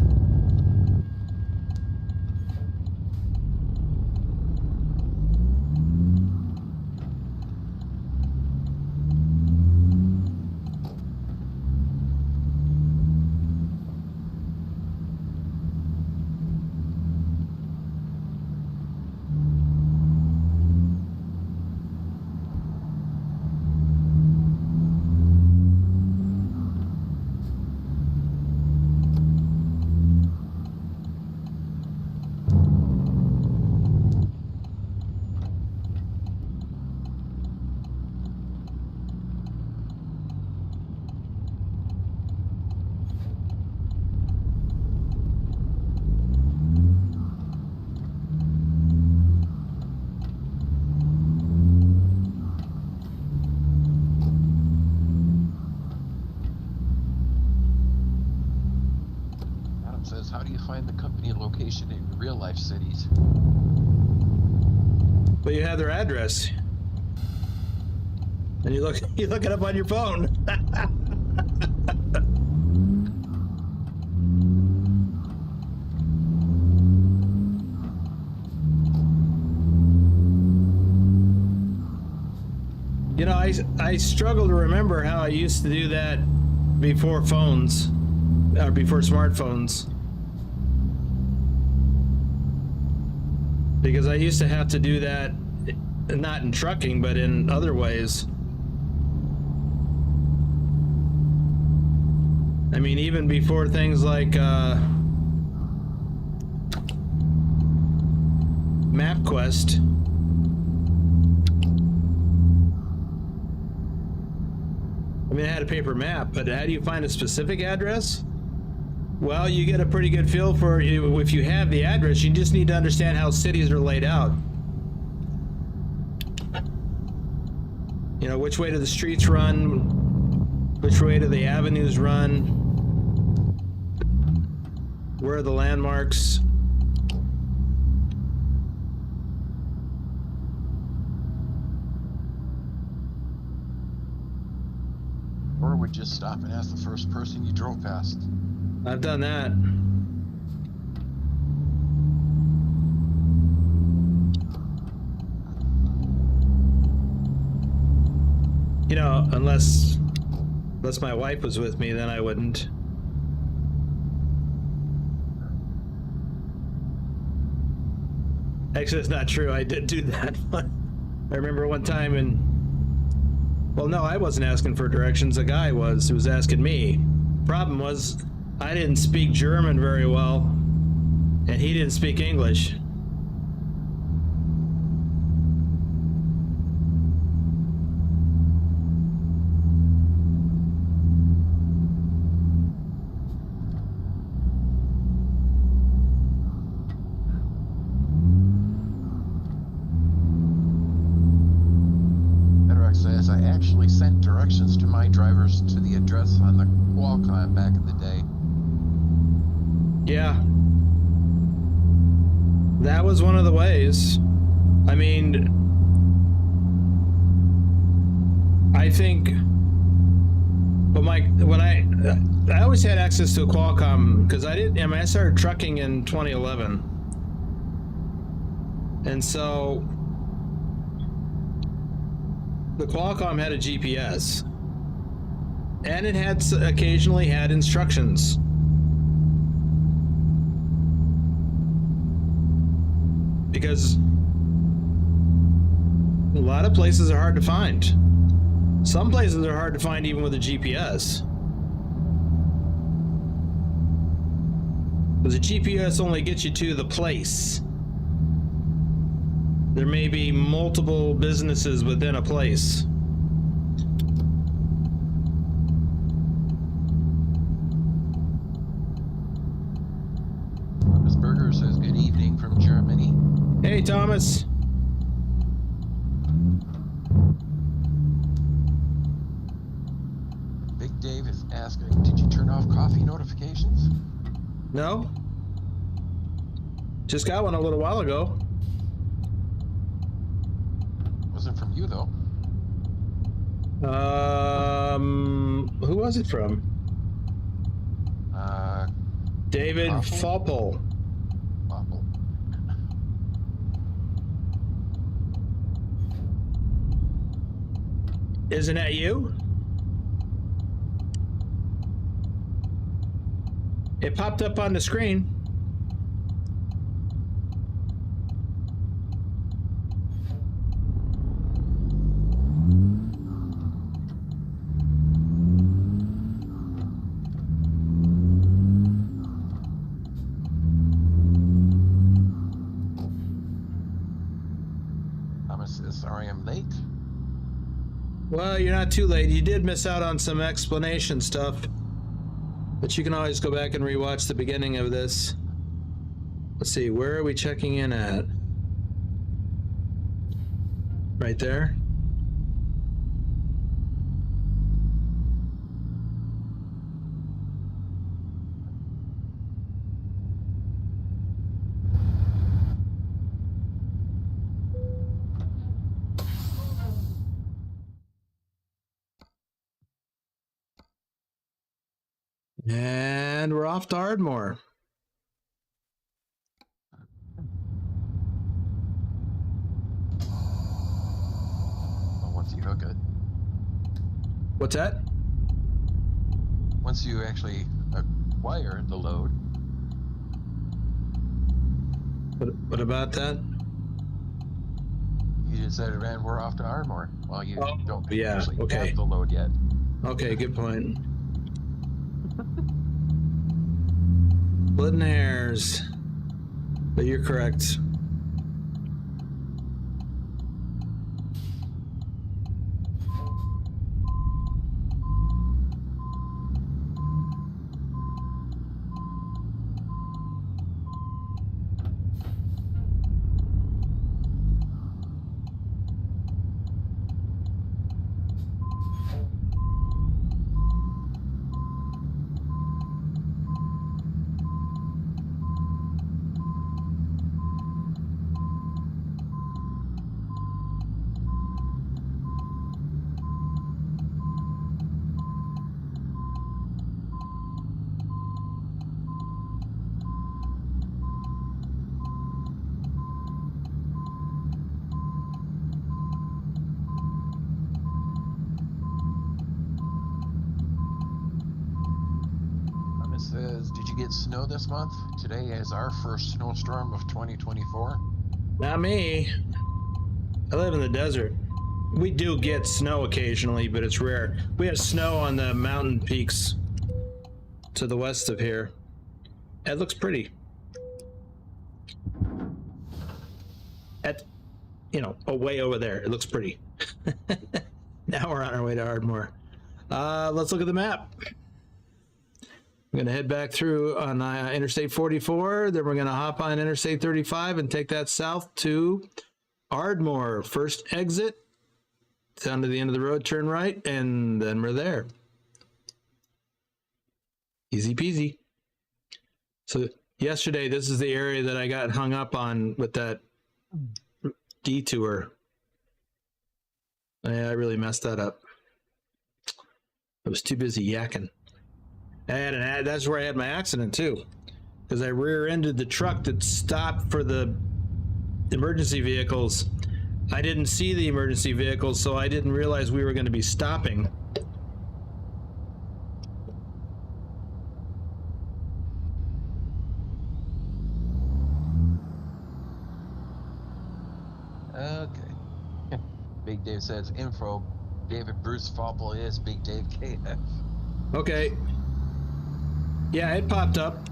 Adam says, how do you find the company location in real life cities? But you have their address. And you look it up on your phone. You know, I struggle to remember how I used to do that before phones, or before smartphones. Because I used to have to do that, not in trucking, but in other ways. I mean, even before things like MapQuest. I mean, I had a paper map, but how do you find a specific address? Well, you get a pretty good feel for if you have the address. You just need to understand how cities are laid out. You know, which way do the streets run? Which way do the avenues run? Where are the landmarks? Or would just stop and ask the first person you drove past. I've done that. You know, unless my wife was with me, then I wouldn't. Actually, it's not true. I did do that one. I remember one time well, no, I wasn't asking for directions. A guy was who was asking me. Problem was, I didn't speak German very well, and he didn't speak English. I actually sent directions to my drivers to the address on the Qualcomm back in the day. Yeah. That was one of the ways. I mean, I think when I always had access to a Qualcomm because I started trucking in 2011. And so the Qualcomm had a GPS, and it had occasionally had instructions. Because a lot of places are hard to find. Some places are hard to find even with a GPS. Because a GPS only gets you to the place. There may be multiple businesses within a place. Thomas Berger says good evening from Germany. Hey, Thomas. Big Dave is asking, did you turn off coffee notifications? No? Just got one a little while ago. Wasn't from you though. Who was it from? David Foppel. Isn't that you? It popped up on the screen. Thomas says, sorry I'm late. Well, you're not too late. You did miss out on some explanation stuff, but you can always go back and rewatch the beginning of this. Let's see, where are we checking in at? Right there. And we're off to Ardmore. Well, once you hook it. What's that? Once you actually acquire the load. What about that? You just said, man, we're off to Ardmore. Well, you don't yeah, actually okay. have the load yet. Okay, good point. Splitting hairs. But you're correct. It says, did you get snow this month? Today is our first snowstorm of 2024. Not me. I live in the desert. We do get snow occasionally, but it's rare. We have snow on the mountain peaks to the west of here. It looks pretty. At, you know, way over there. It looks pretty. Now we're on our way to Ardmore. Let's look at the map. We're going to head back through on Interstate 44. Then we're going to hop on Interstate 35 and take that south to Ardmore. First exit, down to the end of the road, turn right, and then we're there. Easy peasy. So yesterday, this is the area that I got hung up on with that detour. Yeah, I really messed that up. I was too busy yakking. And that's where I had my accident too, because I rear-ended the truck that stopped for the emergency vehicles. I didn't see the emergency vehicles, so I didn't realize we were going to be stopping. Okay. Big Dave says, info, David Bruce Fopple is Big Dave KF. Okay. Yeah, it popped up.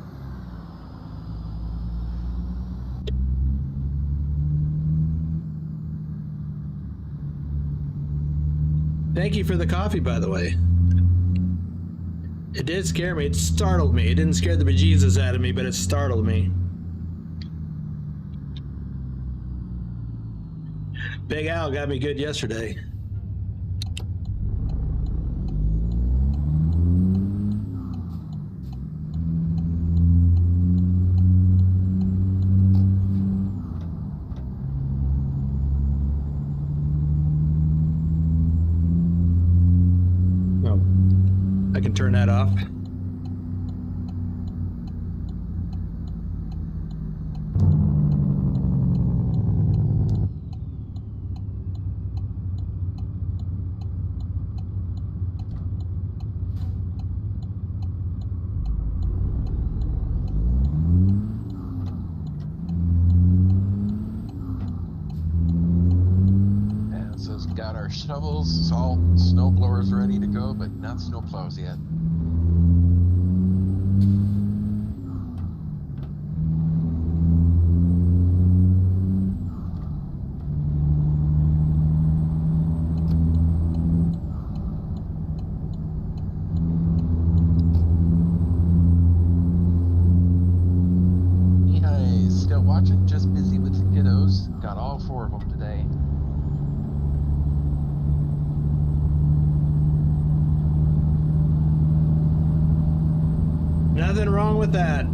Thank you for the coffee, by the way. It did scare me. It startled me. It didn't scare the bejesus out of me, but it startled me. Big Al got me good yesterday. I can turn that off. And it says, got our shovels, salt, snow blowers ready to go, but not snow plows yet. Mihai's still watching, just busy with the kiddos. Got all 4 of them today. Nothing wrong with that.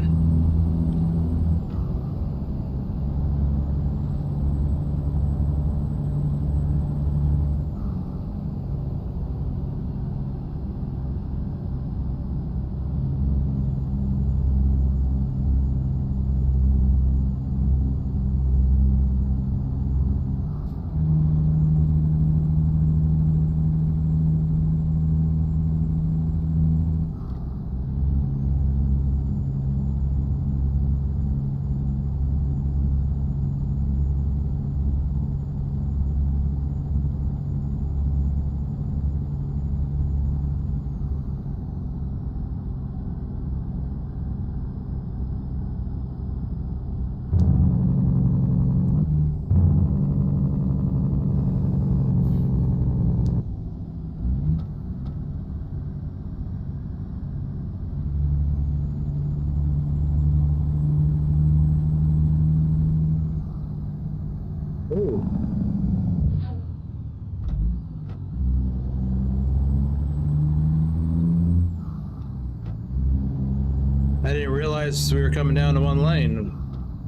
I didn't realize we were coming down to one lane.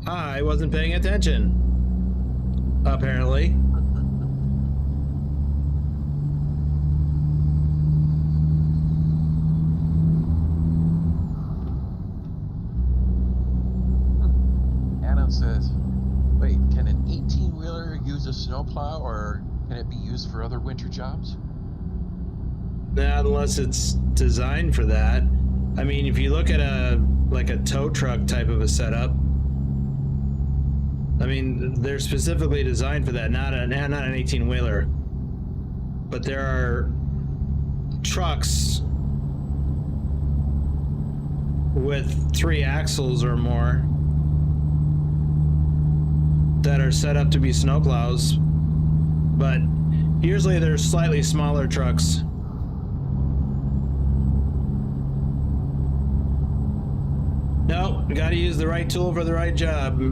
I wasn't paying attention. Apparently. Adam says, wait, can an 18-wheeler use a snowplow, or can it be used for other winter jobs? Not unless it's designed for that. I mean, if you look at a tow truck type of a setup, I mean, they're specifically designed for that, not an 18-wheeler. But there are trucks with 3 axles or more that are set up to be snowplows, but usually they're slightly smaller trucks. No, you gotta use the right tool for the right job.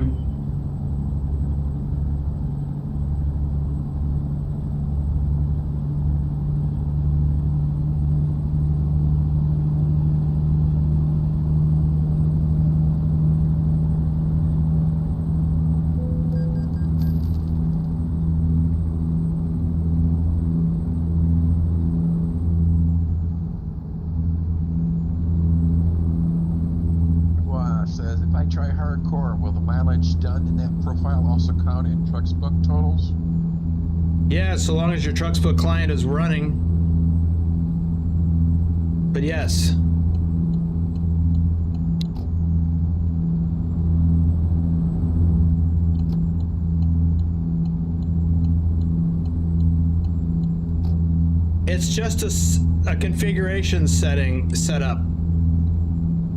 Says, if I try hardcore, will the mileage done in that profile also count in TrucksBook totals? Yeah, so long as your TrucksBook client is running. But yes. It's just a configuration setup.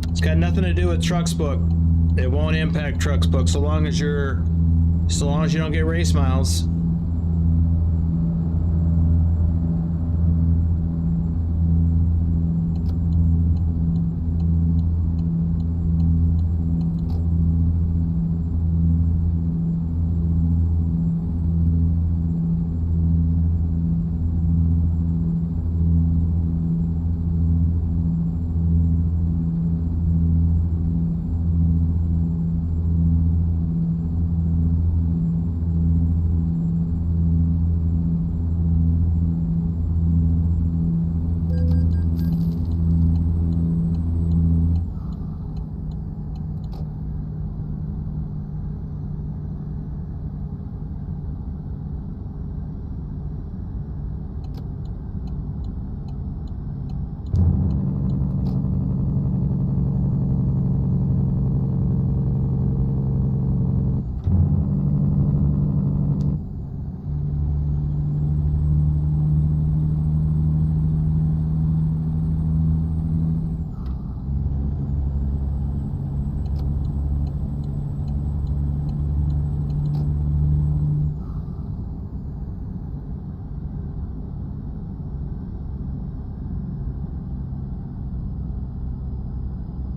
It's got nothing to do with TrucksBook. It won't impact TrucksBook so long as you don't get race miles.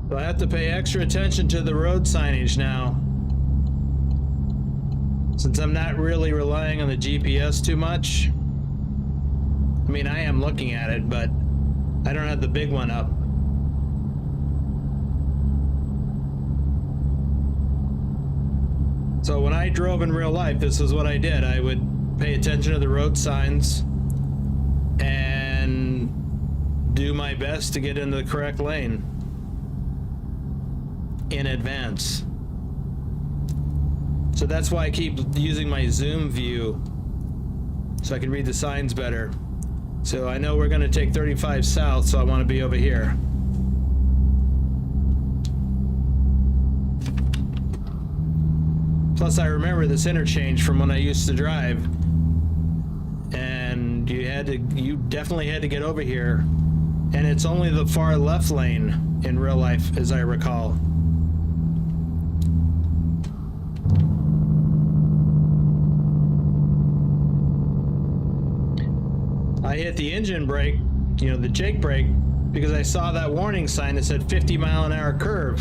So I have to pay extra attention to the road signage now. Since I'm not really relying on the GPS too much. I mean, I am looking at it, but I don't have the big one up. So when I drove in real life, this is what I did. I would pay attention to the road signs and do my best to get into the correct lane in advance. So that's why I keep using my zoom view so I can read the signs better. So I know we're going to take 35 south, so I want to be over here. Plus I remember this interchange from when I used to drive, and you definitely had to get over here, and it's only the far left lane in real life, as I recall. I hit the engine brake, the Jake brake, because I saw that warning sign that said 50-mile-an-hour curve.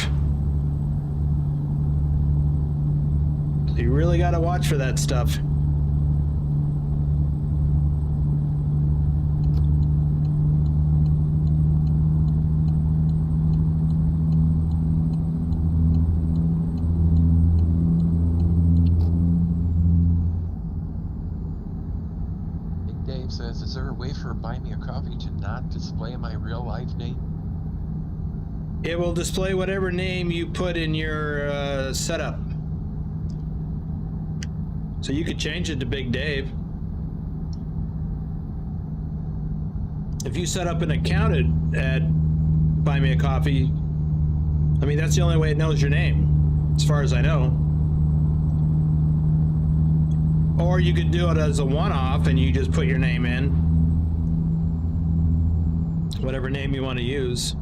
So you really got to watch for that stuff. real life name? It will display whatever name you put in your setup. So you could change it to Big Dave. If you set up an account at Buy Me a Coffee, I mean, that's the only way it knows your name, as far as I know. Or you could do it as a one-off and you just put your name in. Whatever name you want to use.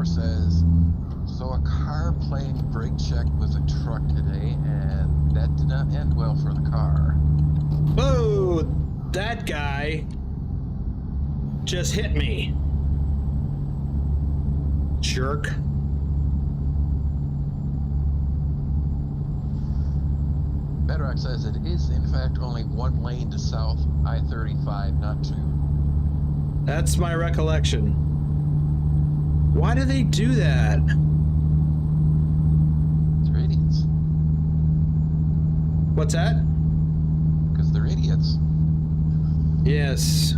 Says, so a car playing brake check with a truck today, and that did not end well for the car. Whoa, that guy just hit me. Jerk. Bedrock says it is in fact only one lane to south I-35, not two. That's my recollection. Why do they do that? They're idiots. What's that? Because they're idiots. Yes.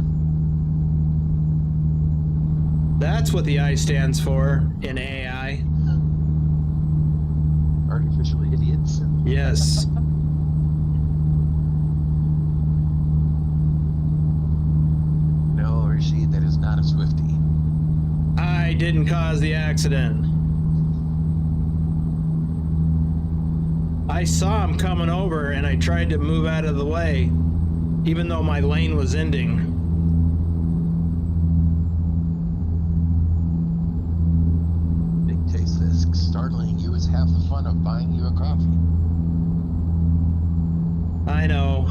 That's what the I stands for in AI. Artificial idiots. Yes. No, Rashid, that is not a Swiftie. I didn't cause the accident. I saw him coming over and I tried to move out of the way, even though my lane was ending. Big Taste says startling you is half the fun of buying you a coffee. I know.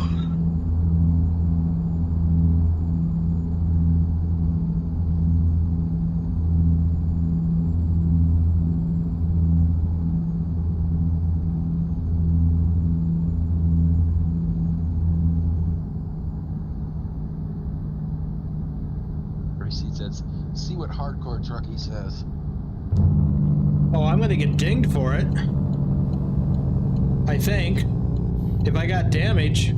Says, see what hardcore Trucky says. Oh, I'm gonna get dinged for it. I think. If I got damage.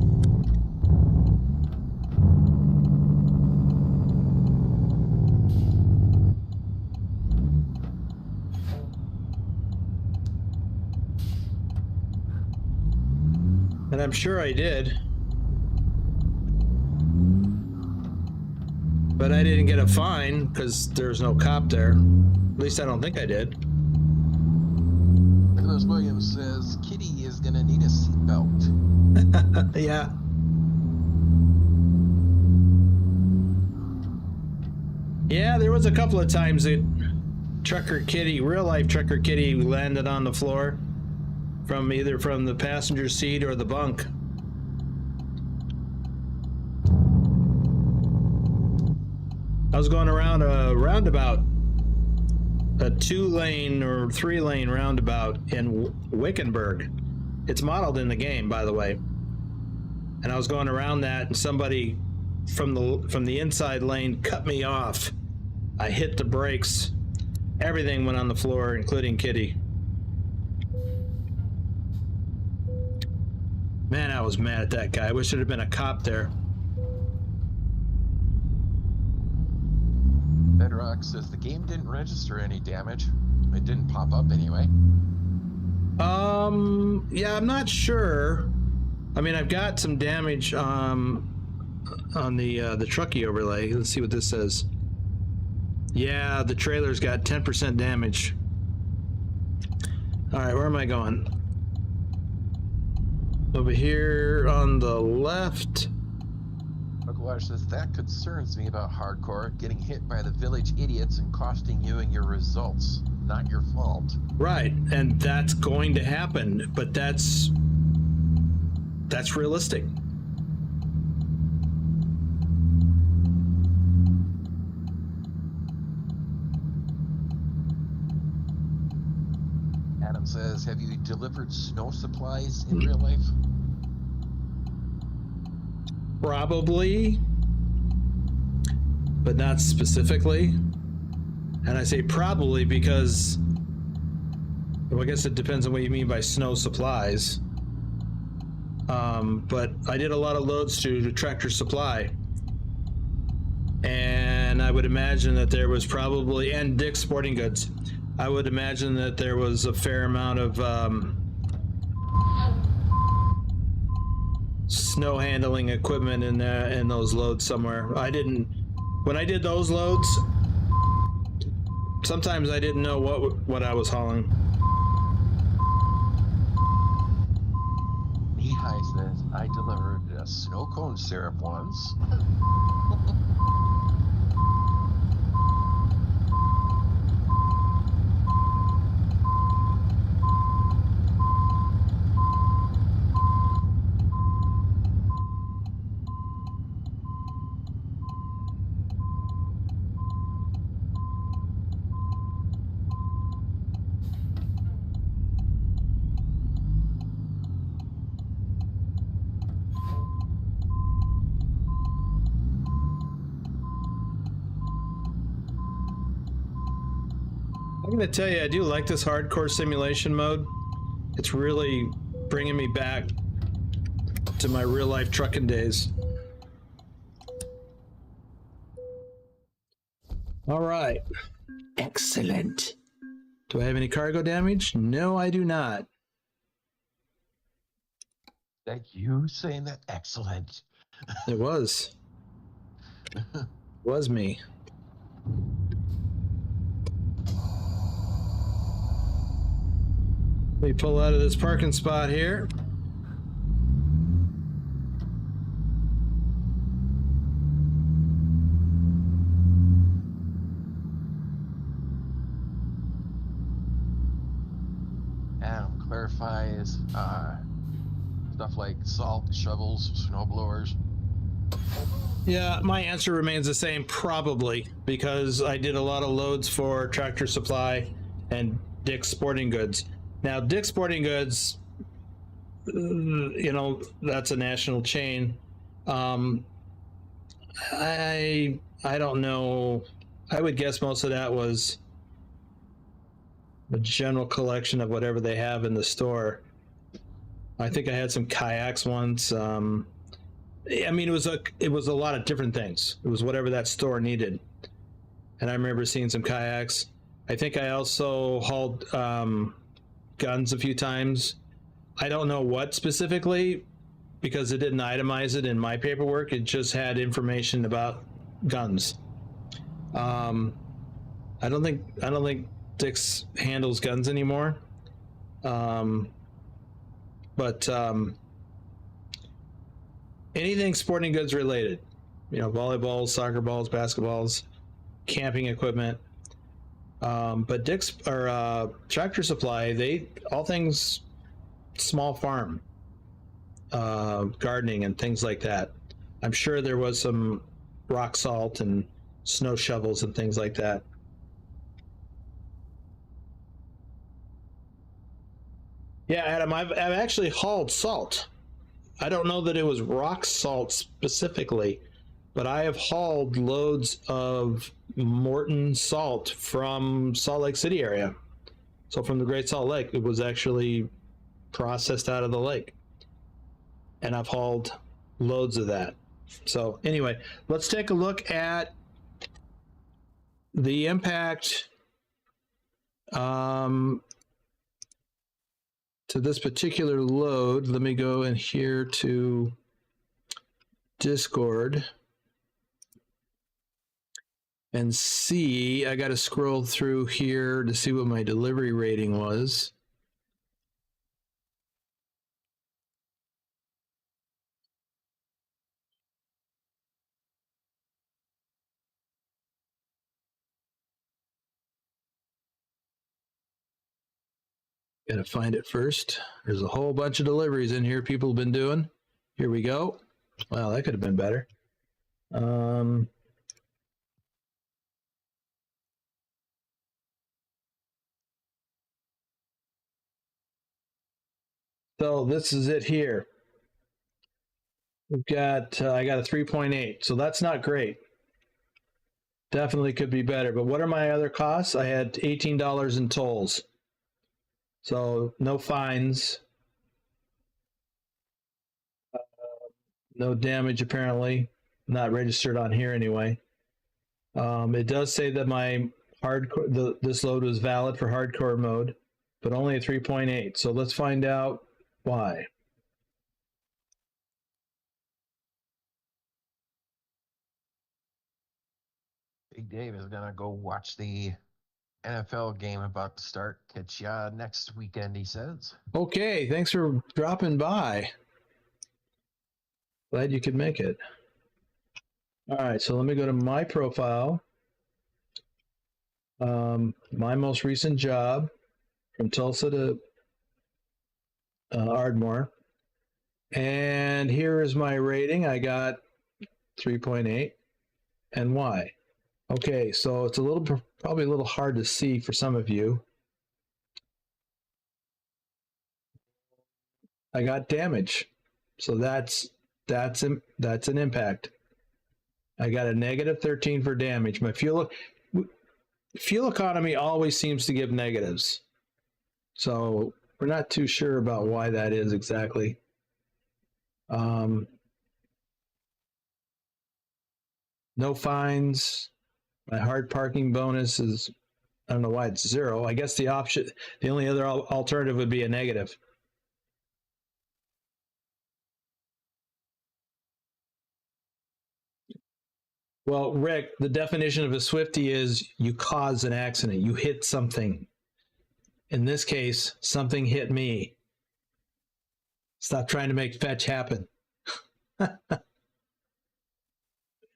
And I'm sure I did. But I didn't get a fine because there's no cop there. At least I don't think I did. Nicholas Williams says Kitty is gonna need a seatbelt. Yeah. Yeah, there was a couple of times that Trucker Kitty, real life Trucker Kitty, landed on the floor from either from the passenger seat or the bunk. I was going around a roundabout, a 2-lane or 3-lane roundabout in Wickenburg. It's modeled in the game, by the way. And I was going around that, and somebody from the inside lane cut me off. I hit the brakes. Everything went on the floor, including Kitty. Man, I was mad at that guy. I wish there had been a cop there. Bedrock says the game didn't register any damage. It didn't pop up anyway. Yeah, I'm not sure. I mean, I've got some damage on the Trucky overlay. Let's see what this says. Yeah, the trailer's got 10% damage. All right, where am I going? Over here on the left. Uncle says that concerns me about hardcore, getting hit by the village idiots and costing you and your results. Not your fault. Right, and that's going to happen, but that's realistic. Adam says, have you delivered snow supplies in real life? Probably, but not specifically. And I say probably because Well, I guess it depends on what you mean by snow supplies. But I did a lot of loads to Tractor Supply. And I would imagine that there was probably, and Dick's Sporting Goods, I would imagine that there was a fair amount of snow handling equipment in those loads somewhere. When I did those loads, sometimes I didn't know what I was hauling. Mihai says, I delivered a snow cone syrup once. I'm gonna tell you, I do like this hardcore simulation mode. It's really bringing me back to my real life trucking days. All right. Excellent. Do I have any cargo damage? No, I do not. That you saying that? Excellent. It was. Was me. Let me pull out of this parking spot here. Adam clarifies stuff like salt, shovels, snow blowers. Yeah, my answer remains the same, probably, because I did a lot of loads for Tractor Supply and Dick's Sporting Goods. Now, Dick's Sporting Goods, you know, that's a national chain. I don't know. I would guess most of that was a general collection of whatever they have in the store. I think I had some kayaks once. I mean, it was a lot of different things. It was whatever that store needed. And I remember seeing some kayaks. I think I also hauled guns a few times. I don't know what specifically, because it didn't itemize it in my paperwork. It just had information about guns. I don't think Dick's handles guns anymore. But anything sporting goods related, you know, volleyballs, soccer balls, basketballs, camping equipment. But Dick's or Tractor Supply, all things small farm, gardening and things like that. I'm sure there was some rock salt and snow shovels and things like that. Yeah, Adam, I've actually hauled salt. I don't know that it was rock salt specifically, but I have hauled loads of Morton salt from Salt Lake City area. So from the Great Salt Lake, it was actually processed out of the lake. And I've hauled loads of that. So anyway, let's take a look at the impact to this particular load. Let me go in here to Discord and see. I got to scroll through here to see what my delivery rating was. Got to find it first. There's a whole bunch of deliveries in here people have been doing. Here we go. Wow, that could have been better. So this is it here. We've got, I got a 3.8, so that's not great. Definitely could be better. But what are my other costs? I had $18 in tolls. So no fines, no damage apparently, not registered on here anyway. It does say that my hardcore, this load was valid for hardcore mode, but only a 3.8. So let's find out why. Big Dave is gonna go watch the NFL game about to start. Catch ya next weekend, he says. Okay, thanks for dropping by. Glad you could make it. All right, so let me go to my profile. My most recent job from Tulsa to Ardmore. And here is my rating. I got 3.8. And why? Okay, so it's probably a little hard to see for some of you. I got damage. So that's an impact. I got a negative 13 for damage. My fuel economy always seems to give negatives. So we're not too sure about why that is exactly. No fines. My hard parking bonus is, I don't know why it's 0. I guess the only other alternative would be a negative. Well, Rick, the definition of a Swiftie is you cause an accident. You hit something. In this case, something hit me. Stop trying to make fetch happen.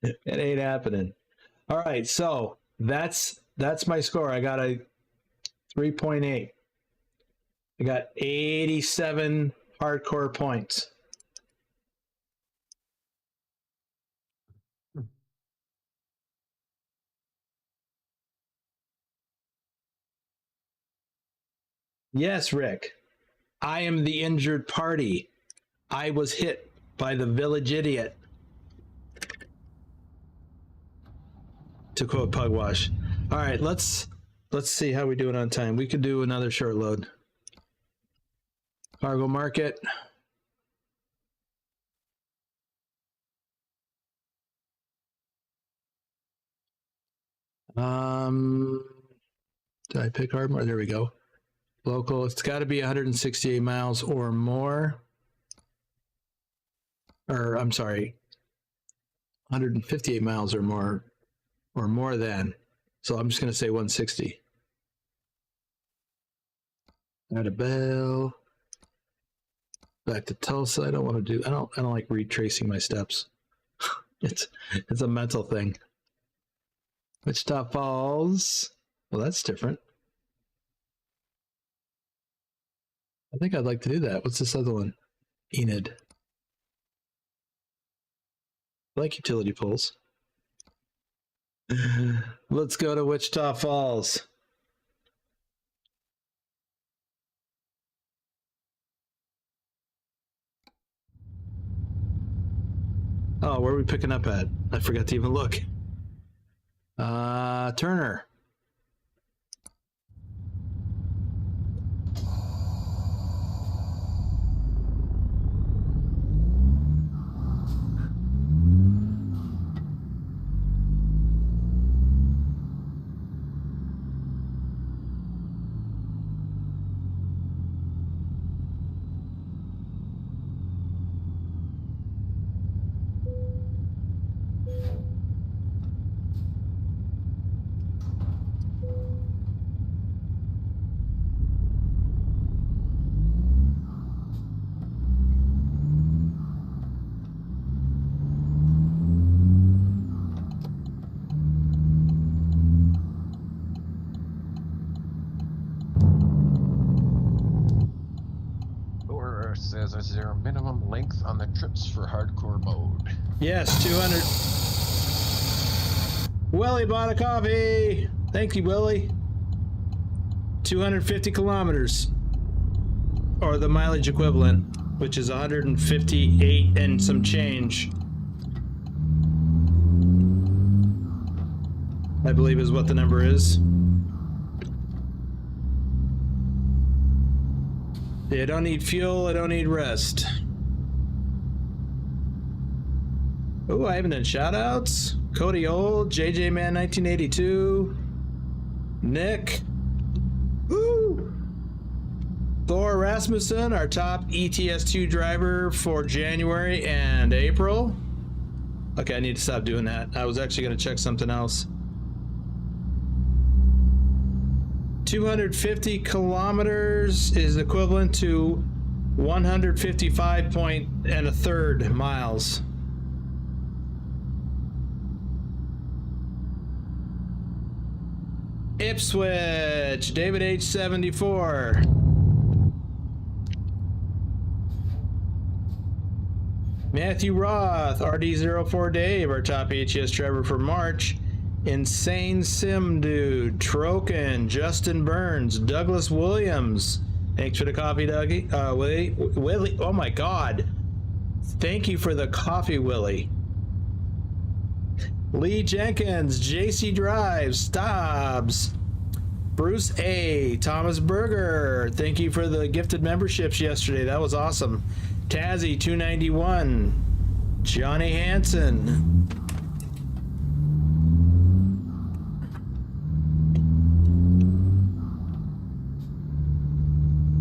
It ain't happening. All right, so that's my score. I got a 3.8. I got 87 hardcore points. Yes, Rick. I am the injured party. I was hit by the village idiot. To quote Pugwash. All right, let's see how we do it on time. We could do another short load. Cargo market. Did I pick Ardmore? There we go. Local. It's got to be 168 miles or more. Or I'm sorry, 158 miles or more than. So I'm just going to say 160. Add a bell. Back to Tulsa. I don't want to do. I don't like retracing my steps. It's a mental thing. Wichita Falls. Well, that's different. I think I'd like to do that. What's this other one? Enid. I like utility poles. Let's go to Wichita Falls. Oh, where are we picking up at? I forgot to even look. Turner. Says, is there a minimum length on the trips for hardcore mode? Yes, 200. Willie bought a coffee. Thank you, Willie. 250 kilometers, or the mileage equivalent, which is 158 and some change, I believe is what the number is. You don't need fuel, I don't need rest. Oh, I haven't done shoutouts. Cody Old, JJ Man 1982, Nick. Woo! Thor Rasmussen, our top ETS2 driver for January and April. Okay, I need to stop doing that. I was actually going to check something else. 250 kilometers is equivalent to 155.1 miles. Ipswich, David H74. Matthew Roth, RD04 Dave, our top ATS driver for March. Insane Sim Dude, Troken, Justin Burns, Douglas Williams. Thanks for the coffee, Dougie. Willie, oh my God. Thank you for the coffee, Willie. Lee Jenkins, JC Drive, Stobbs, Bruce A, Thomas Berger. Thank you for the gifted memberships yesterday. That was awesome. Tazzy 291, Johnny Hansen.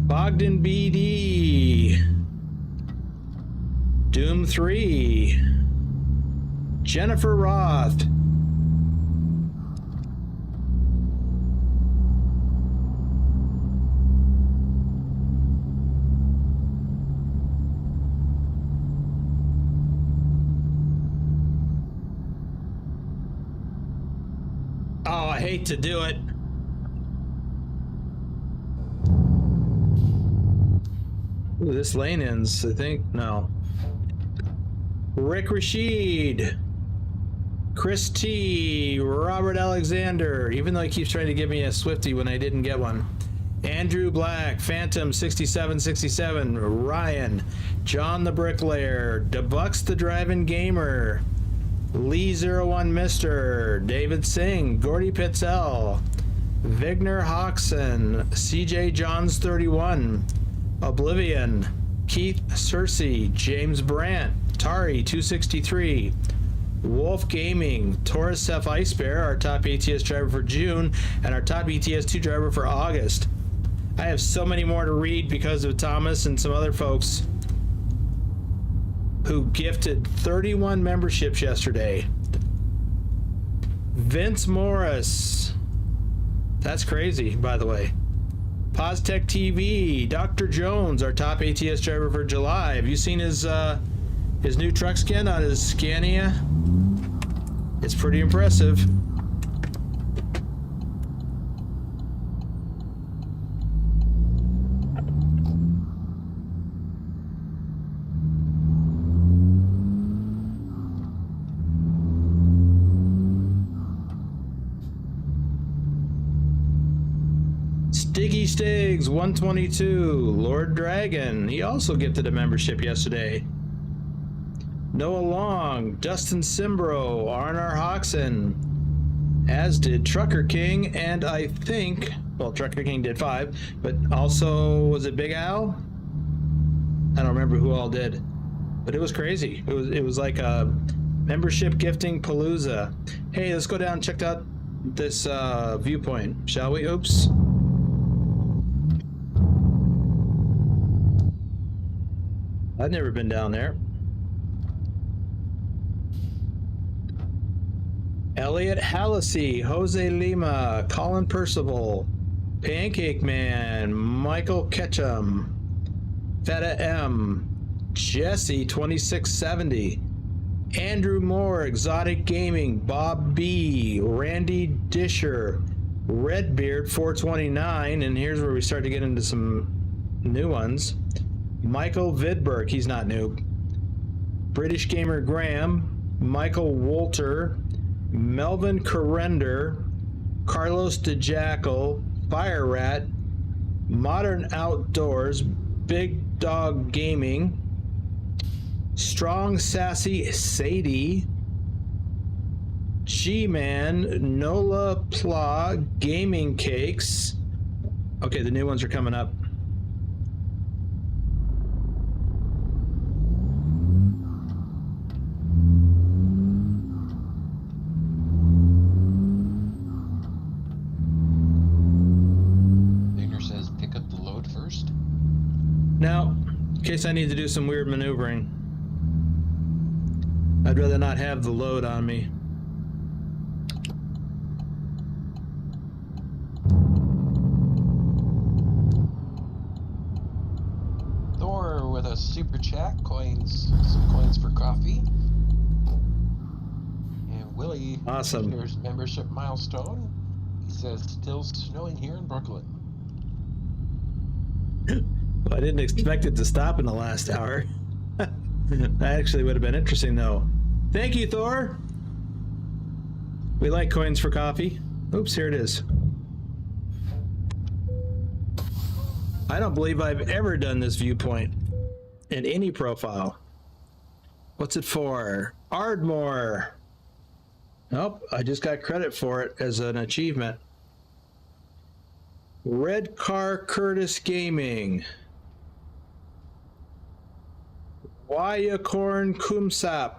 Bogdan BD, Doom 3, Jennifer Roth, oh, I hate to do it. Ooh, this lane ends, I think. No. Rick Rashid, Chris T, Robert Alexander, even though he keeps trying to give me a Swifty when I didn't get one. Andrew Black, Phantom 6767, Ryan, John the Bricklayer, DeBucks the Driving Gamer, Lee01 Mister, David Singh, Gordy Pitzel, Vigner Hoxon, CJ Johns 31, Oblivion, Keith Cersei, James Brandt, Tari 263, Wolf Gaming, Taurus F Ice Bear, our top ATS driver for June, and our top ETS2 driver for August. I have so many more to read because of Thomas and some other folks who gifted 31 memberships yesterday. Vince Morris. That's crazy, by the way. PosTech TV, Dr. Jones, our top ATS driver for July. Have you seen his new truck skin on his Scania? It's pretty impressive. Stiggy Stigs 122, Lord Dragon. He also gifted a membership yesterday. Noah Long, Dustin Simbro, Arnar Hoxon, as did Trucker King, and I think, well, Trucker King did 5, but also, was it Big Al? I don't remember who all did, but it was crazy. It was like a membership gifting palooza. Hey, let's go down and check out this viewpoint, shall we? Oops. I've never been down there. Elliot Hallisey, Jose Lima, Colin Percival, Pancake Man, Michael Ketchum, Feta M, Jesse 2670, Andrew Moore, Exotic Gaming, Bob B, Randy Disher, Redbeard 429, and here's where we start to get into some new ones. Michael Vidberg, he's not new. British Gamer Graham, Michael Wolter, Melvin Corrender, Carlos DeJackal, Fire Rat, Modern Outdoors, Big Dog Gaming, Strong Sassy Sadie, G-Man, Nola Pla, Gaming Cakes. Okay, the new ones are coming up. case I need to do some weird maneuvering. I'd rather not have the load on me. Thor with a super chat, some coins for coffee. And Willie, Awesome. Here's membership milestone. He says, still snowing here in Brooklyn. Well, I didn't expect it to stop in the last hour. That actually would have been interesting, though. Thank you, Thor. We like coins for coffee. Oops, here it is. I don't believe I've ever done this viewpoint in any profile. What's it for? Ardmore. Nope, I just got credit for it as an achievement. Red Car Curtis Gaming. Wayakorn Kumsap.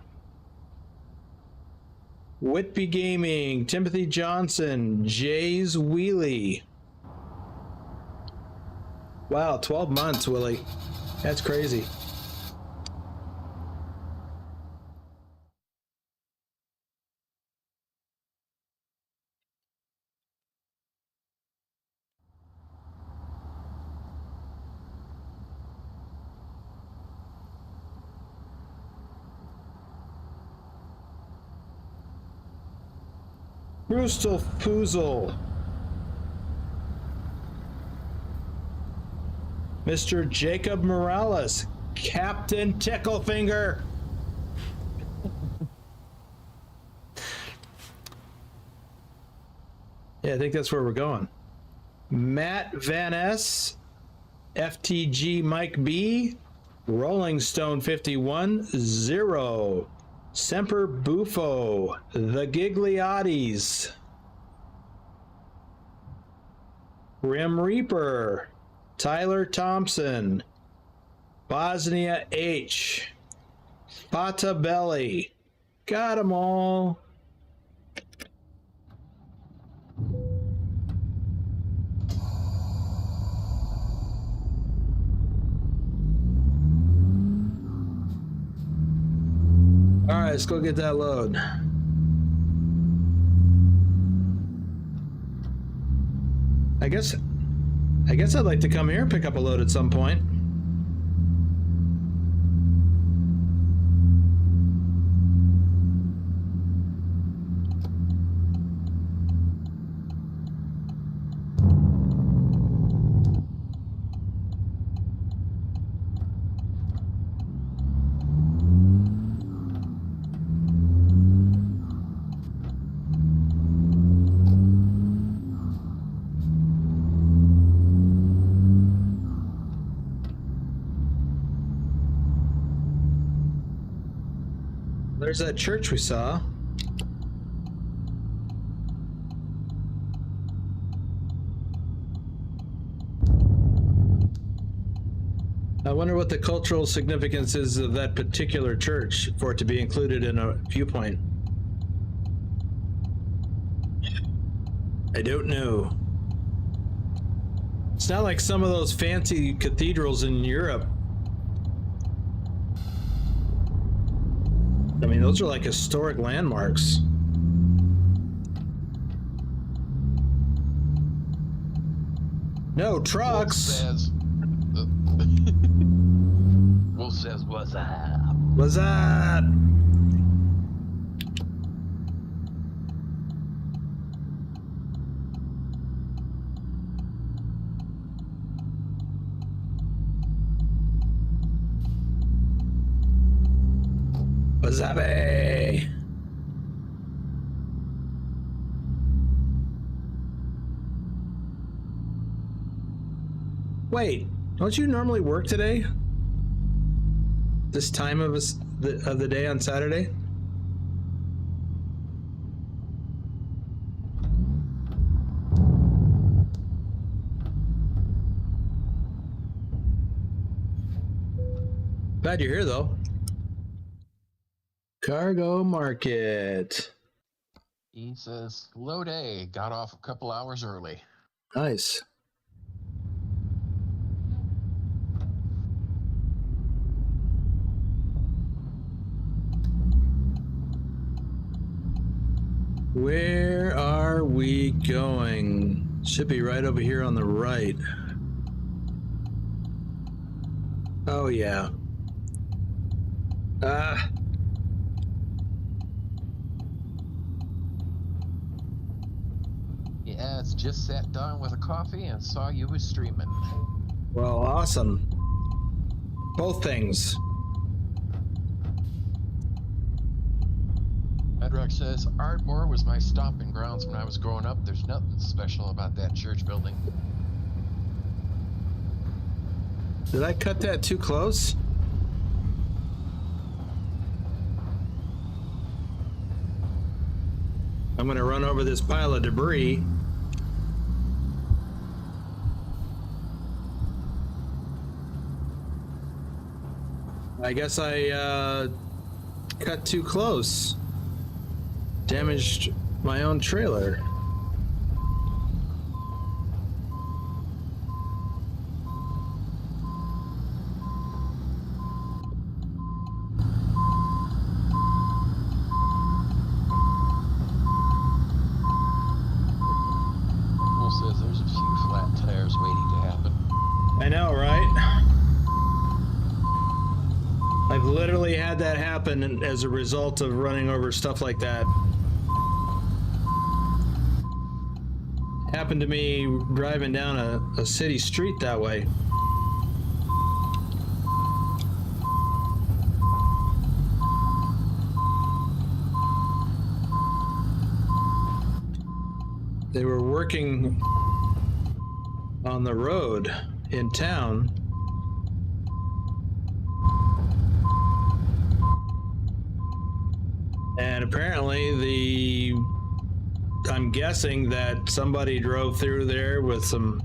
Whitby Gaming. Timothy Johnson. Jay's Wheelie. Wow, 12 months, Willie. That's crazy. Brustel Puzel. Mr. Jacob Morales. Captain Ticklefinger. Yeah, I think that's where we're going. Matt Van S. FTG Mike B. Rolling Stone 51. Zero. Semper Bufo. The Gigliottis. Grim Reaper. Tyler Thompson. Bosnia H. Fata Belly. Got them all. All right, let's go get that load. I guess I'd like to come here and pick up a load at some point. There's that church we saw. I wonder what the cultural significance is of that particular church for it to be included in a viewpoint. I don't know. It's not like some of those fancy cathedrals in Europe. I mean, those are like historic landmarks. No trucks. Wolf says, what's up? What's up? Wasabi. Wait, don't you normally work today? This time of the day on Saturday? Glad you're here though. Cargo market. He says, slow day, got off a couple hours early. Nice. Where are we going? Should be right over here on the right. Oh, yeah. Yeah, it's just sat down with a coffee and saw you was streaming. Well, awesome. Both things. Edrock says, Ardmore was my stomping grounds when I was growing up. There's nothing special about that church building. Did I cut that too close? I'm gonna run over this pile of debris. I guess I cut too close. Damaged my own trailer. Will says there's a few flat tires waiting to happen. I know, right? I've literally had that happen as a result of running over stuff like that. Happened to me driving down a city street that way. They were working on the road in town. And apparently I'm guessing that somebody drove through there with some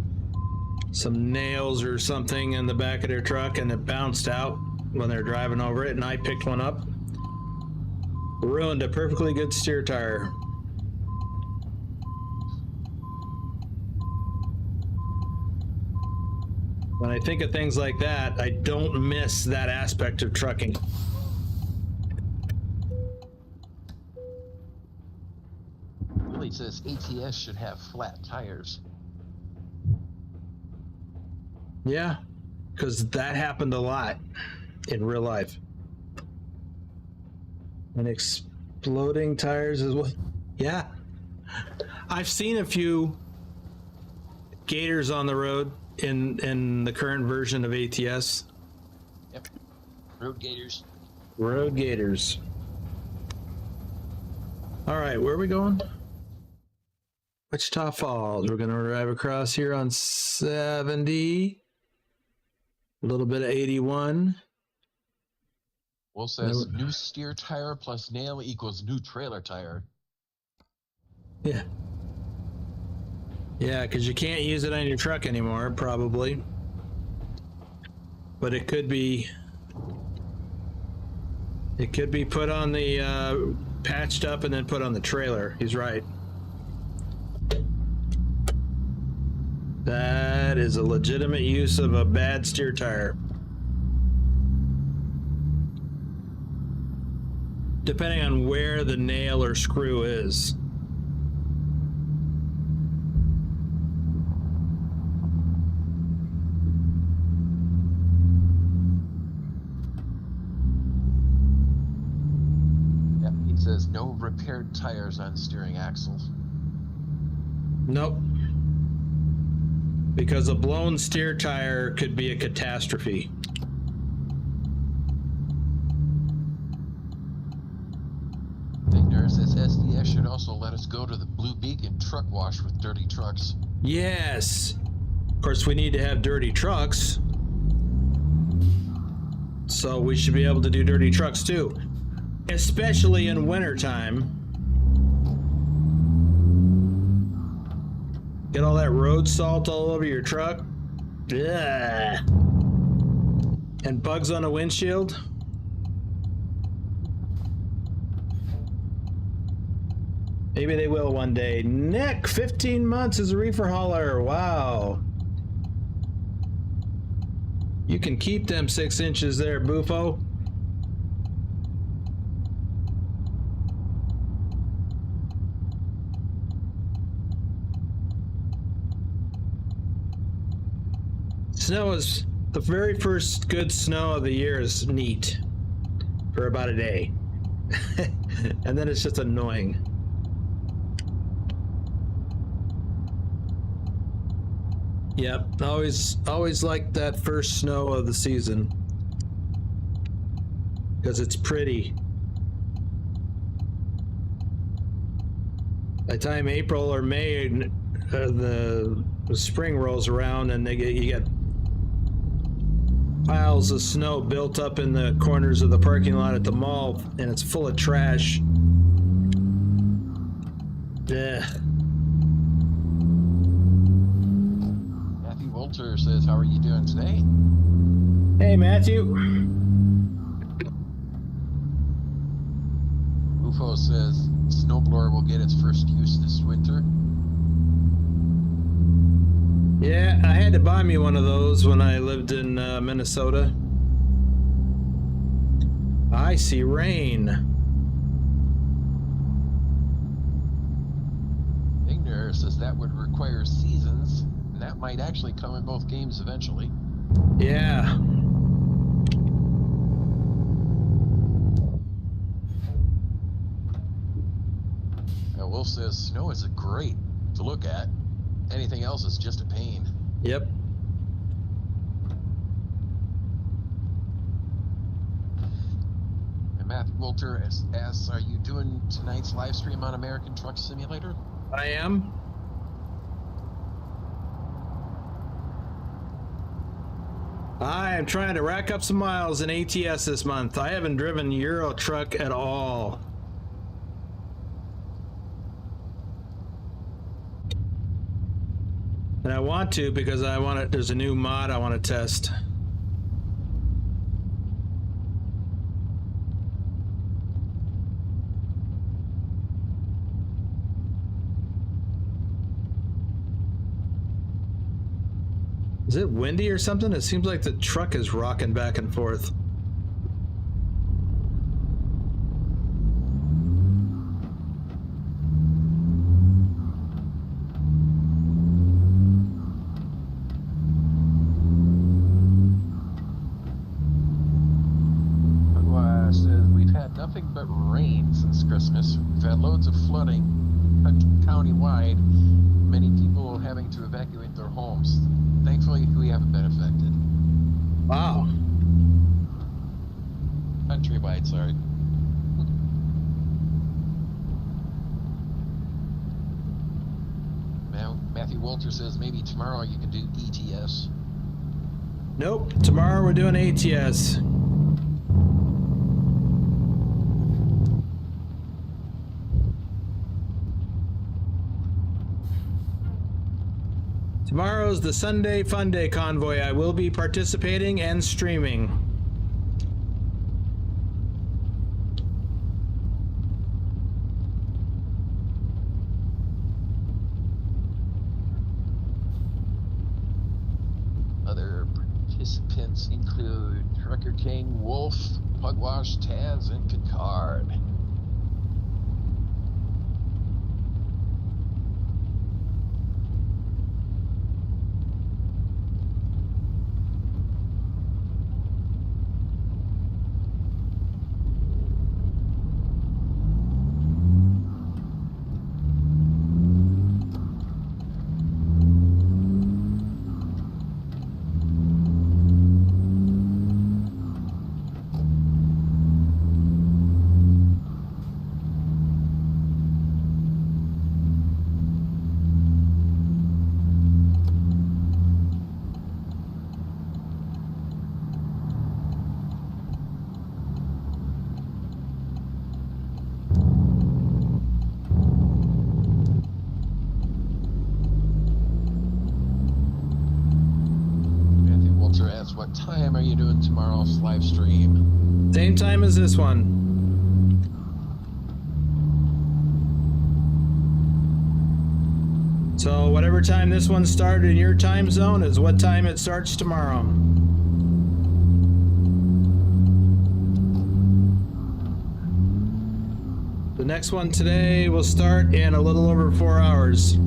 nails or something in the back of their truck, and it bounced out when they're driving over it, and I picked one up. Ruined a perfectly good steer tire. When I think of things like that, I don't miss that aspect of trucking. Willie says ATS should have flat tires. Yeah, because that happened a lot in real life. And exploding tires is what? Yeah. I've seen a few gators on the road in the current version of ATS. Yep. Road gators. Road gators. All right, where are we going? Wichita Falls. We're going to drive across here on 70. A little bit of 81. Will says new steer tire plus nail equals new trailer tire. Yeah. Yeah, because you can't use it on your truck anymore, probably. But it could be put on the patched up and then put on the trailer. He's right. That is a legitimate use of a bad steer tire. Depending on where the nail or screw is. Yep, he says no repaired tires on steering axle. Nope. Because a blown steer tire could be a catastrophe. Victor says SDS should also let us go to the Blue Beacon truck wash with dirty trucks. Yes. Of course, we need to have dirty trucks. So we should be able to do dirty trucks too. Especially in wintertime. Get all that road salt all over your truck. Ugh. And bugs on a windshield. Maybe they will one day. Nick, 15 months as a reefer hauler. Wow. You can keep them 6 inches there, Bufo. Snow is the very first good snow of the year is neat for about a day. And then it's just annoying. Yep, always like that first snow of the season because it's pretty. By the time April or May, the spring rolls around and you get piles of snow built up in the corners of the parking lot at the mall, and it's full of trash. Yeah. Matthew Walter says, how are you doing today? Hey, Matthew. UFO says, snowblower will get its first use this winter. Yeah, I had to buy me one of those when I lived in Minnesota. I see rain. Igner says that would require seasons, and that might actually come in both games eventually. Yeah. Wolf says snow is great to look at. Anything else is just a pain. Yep. And Matthew Walter asks, are you doing tonight's live stream on American Truck Simulator? I am. I am trying to rack up some miles in ATS this month. I haven't driven Euro truck at all. And I want to because I want it. There's a new mod I want to test. Is it windy or something? It seems like the truck is rocking back and forth. Nothing but rain since Christmas. We've had loads of flooding county-wide, many people having to evacuate their homes. Thankfully, we haven't been affected. Wow. Countrywide, sorry. Matthew Walter says maybe tomorrow you can do ETS. Nope, tomorrow we're doing ATS. Tomorrow's the Sunday Fun Day convoy. I will be participating and streaming. Other participants include Trucker King, Wolf, Pugwash, Taz, and Picard. What time are you doing tomorrow's live stream? Same time as this one. So whatever time this one started in your time zone is what time it starts tomorrow. The next one today will start in a little over 4 hours.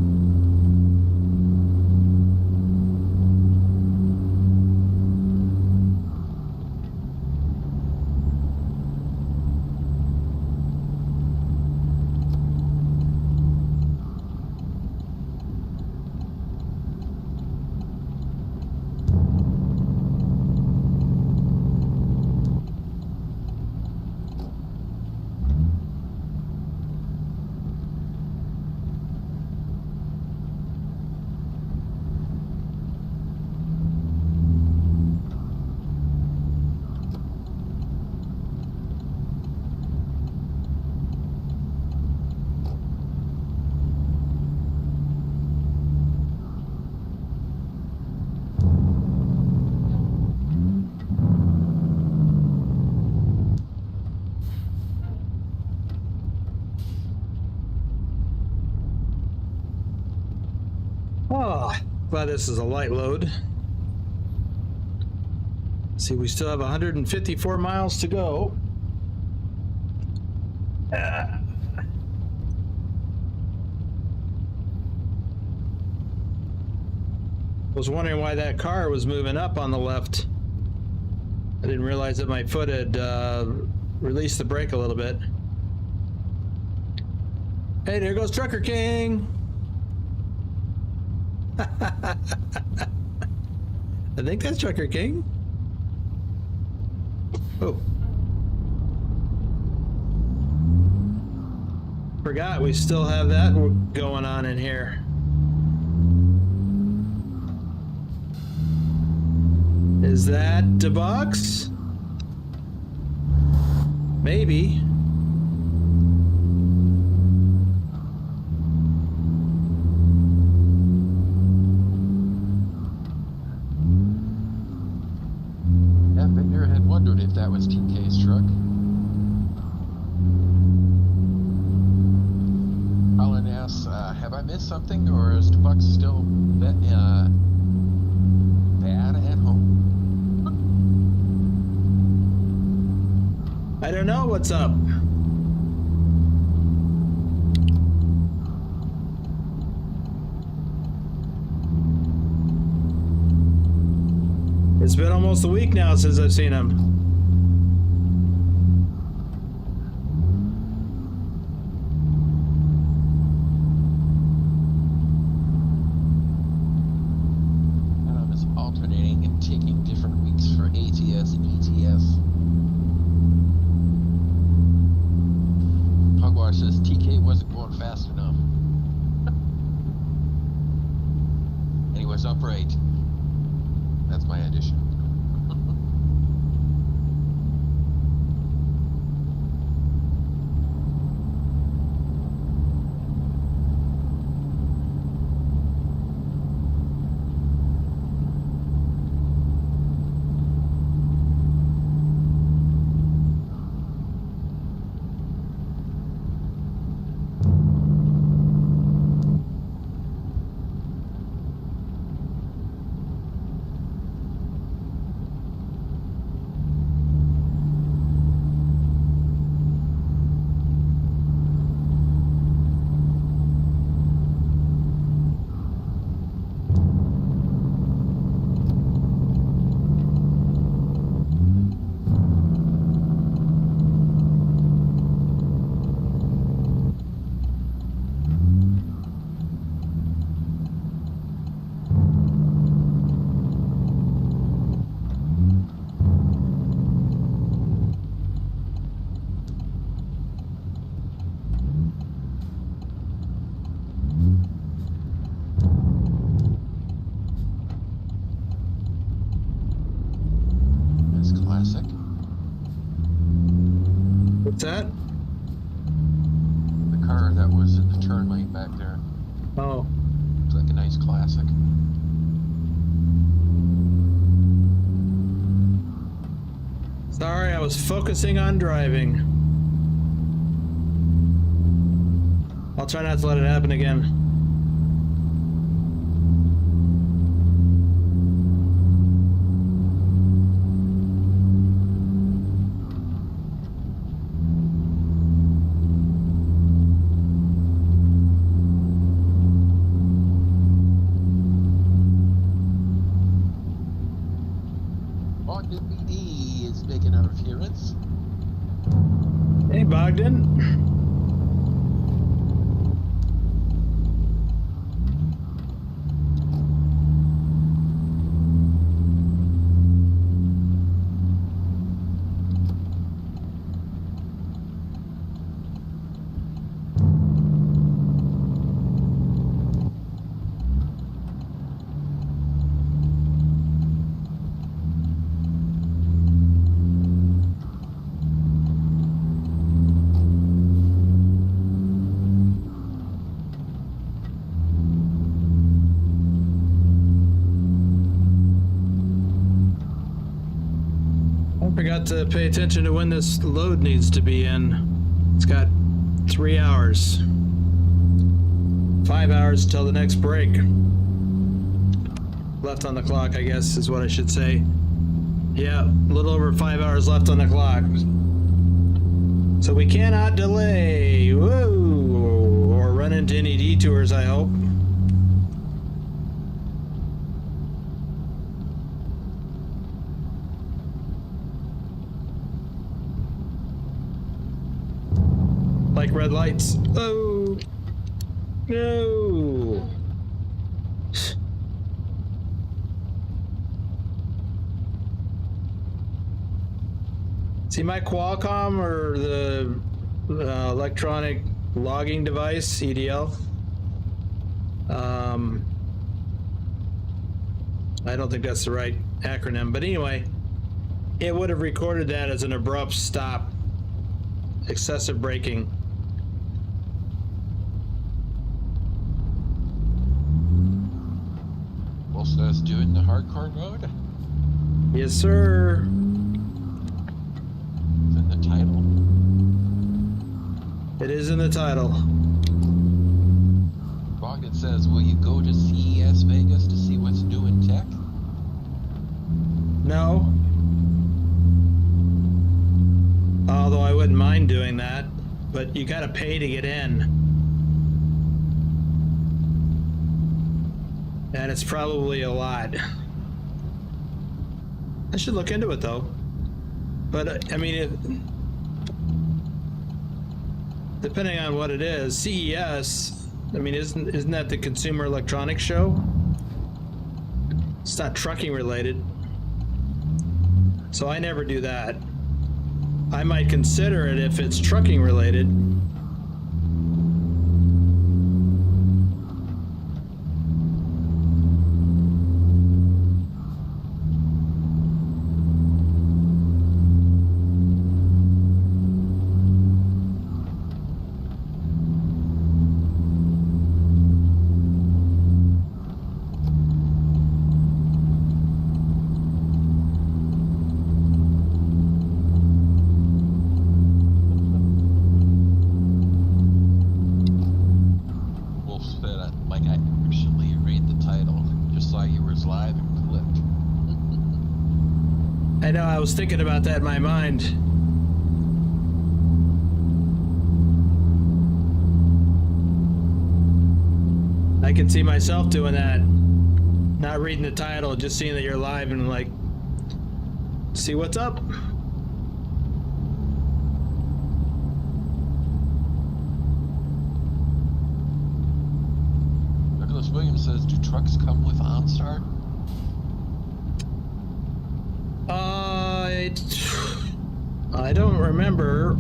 Glad this is a light load. See, we still have 154 miles to go. Was wondering why that car was moving up on the left. I didn't realize that my foot had released the brake a little bit. Hey, there goes Trucker King. I think that's Trucker King. Oh. Forgot we still have that going on in here. Is that the box? Maybe. Yeah, Victor had wondered if that was TK's truck. Colin asks, have I missed something, or is the box still bad at home? I don't know what's up. It's been almost a week now since I've seen him. Adam is alternating and taking different weeks for ATS and ETS. Pugwash says TK wasn't going fast enough. And he was upright. That's my addition. What's that? The car that was in the turn lane back there. Oh. It's like a nice classic. Sorry, I was focusing on driving. I'll try not to let it happen again. Hey, Bogdan. Forgot to pay attention to when this load needs to be in. It's got 3 hours. 5 hours till the next break. left on the clock, I guess is what I should say. Yeah, a little over 5 hours left on the clock. So we cannot delay. Whoa! Or run into any detours, I hope. Like red lights. Oh! No! See, my Qualcomm or the electronic logging device, EDL, I don't think that's the right acronym, but anyway, it would have recorded that as an abrupt stop, excessive braking. Most of us doing the hardcore mode. Yes, sir. It's in the title. It is in the title. Bogdan says, will you go to CES Vegas to see what's new in tech? No. Although I wouldn't mind doing that, but you gotta pay to get in. And it's probably a lot. I should look into it though. But I mean, depending on what it is, CES, I mean, isn't that the Consumer Electronics Show? It's not trucking related. So I never do that. I might consider it if it's trucking related. I know, I was thinking about that in my mind. I can see myself doing that. Not reading the title, just seeing that you're live and like, see what's up. Douglas Williams says, do trucks come with OnStar? I don't remember.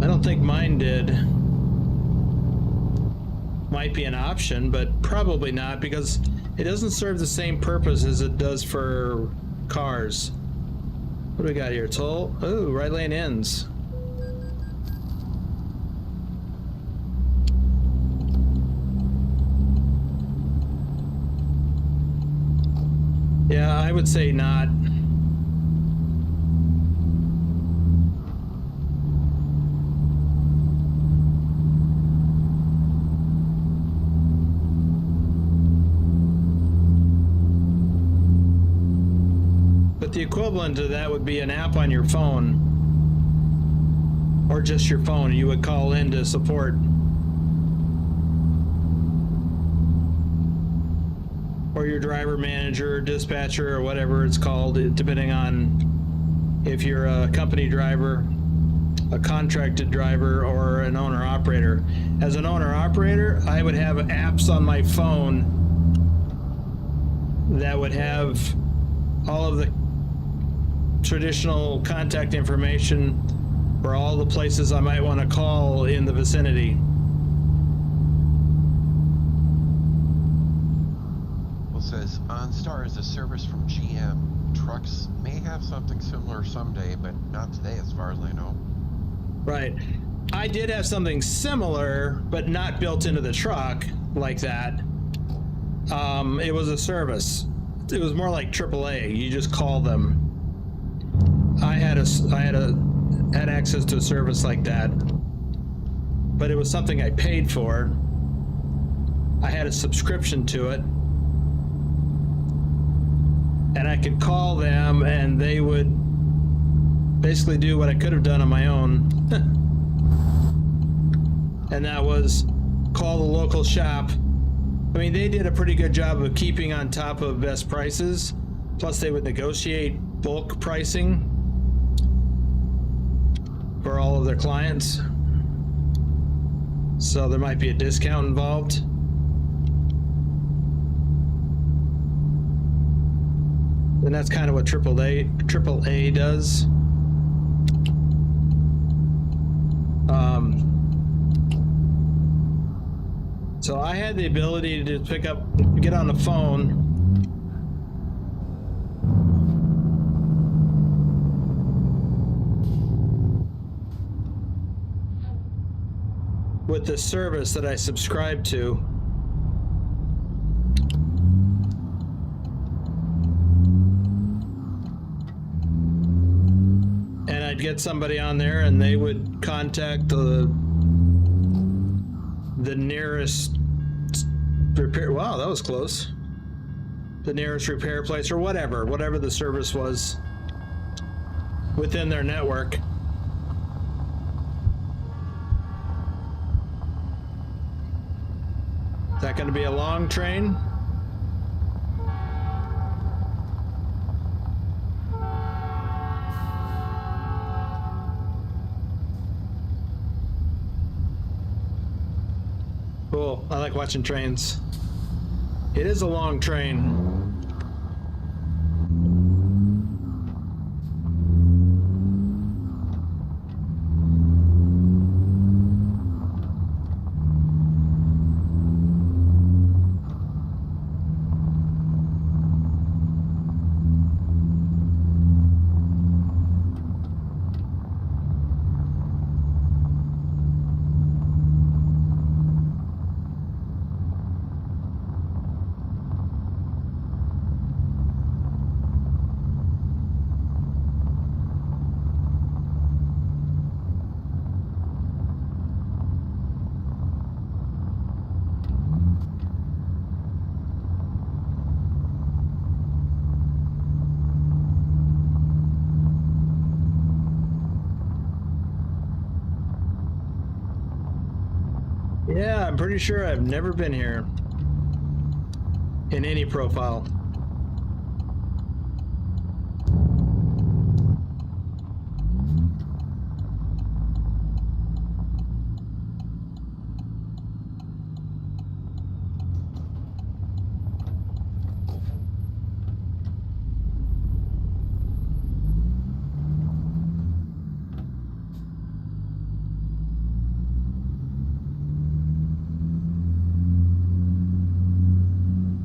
I don't think mine did. Might be an option, but probably not because it doesn't serve the same purpose as it does for cars. What do we got here? Toll? Oh, right lane ends. Yeah, I would say not. But the equivalent to that would be an app on your phone, or just your phone. You would call in to support. Or your driver manager, or dispatcher, or whatever it's called, depending on if you're a company driver, a contracted driver, or an owner-operator. As an owner-operator, I would have apps on my phone that would have all of the traditional contact information for all the places I might want to call in the vicinity. Says OnStar is a service from GM. Trucks may have something similar someday, but not today as far as I know. Right. I did have something similar, but not built into the truck like that. It was a service. It was more like AAA. You just call them. I had access to a service like that, but it was something I paid for. I had a subscription to it. and I could call them and they would basically do what I could have done on my own. And that was call the local shop. I mean, they did a pretty good job of keeping on top of best prices. Plus, they would negotiate bulk pricing for all of their clients. So there might be a discount involved. And that's kind of what AAA does. So I had the ability to pick up, get on the phone with the service that I subscribe to. And I'd get somebody on there and they would contact the nearest repair. Wow, that was close. The nearest repair place or whatever the service was within their network. Is that going to be a long train? Cool. I like watching trains. It is a long train. Yeah, I'm pretty sure I've never been here in any profile.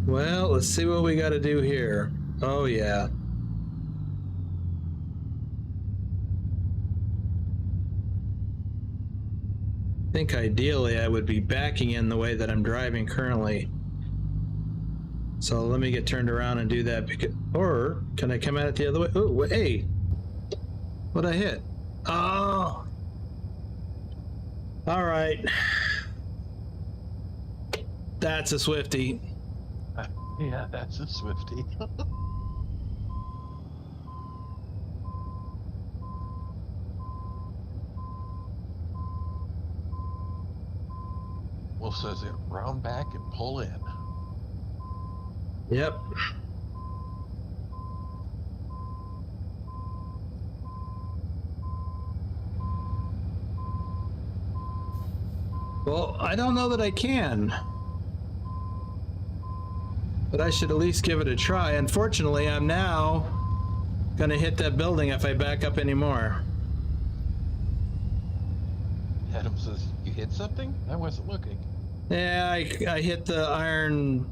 Well, let's see what we got to do here. Oh, yeah. I think ideally I would be backing in the way that I'm driving currently. So let me get turned around and do that. Or can I come at it the other way? Oh, hey. What'd I hit? Oh. All right. That's a Swifty. Yeah, that's a Swifty. Well, says it round back and pull in. Yep. Well, I don't know that I can. But I should at least give it a try. Unfortunately, I'm now gonna hit that building if I back up anymore. Adam says, you hit something? I wasn't looking. Yeah, I hit the iron,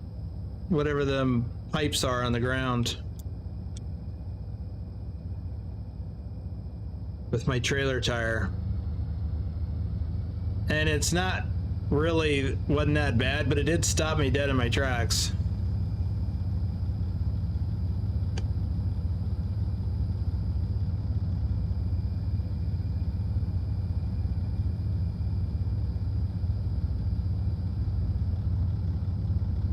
whatever the pipes are on the ground with my trailer tire. And it's not really, wasn't that bad, but it did stop me dead in my tracks.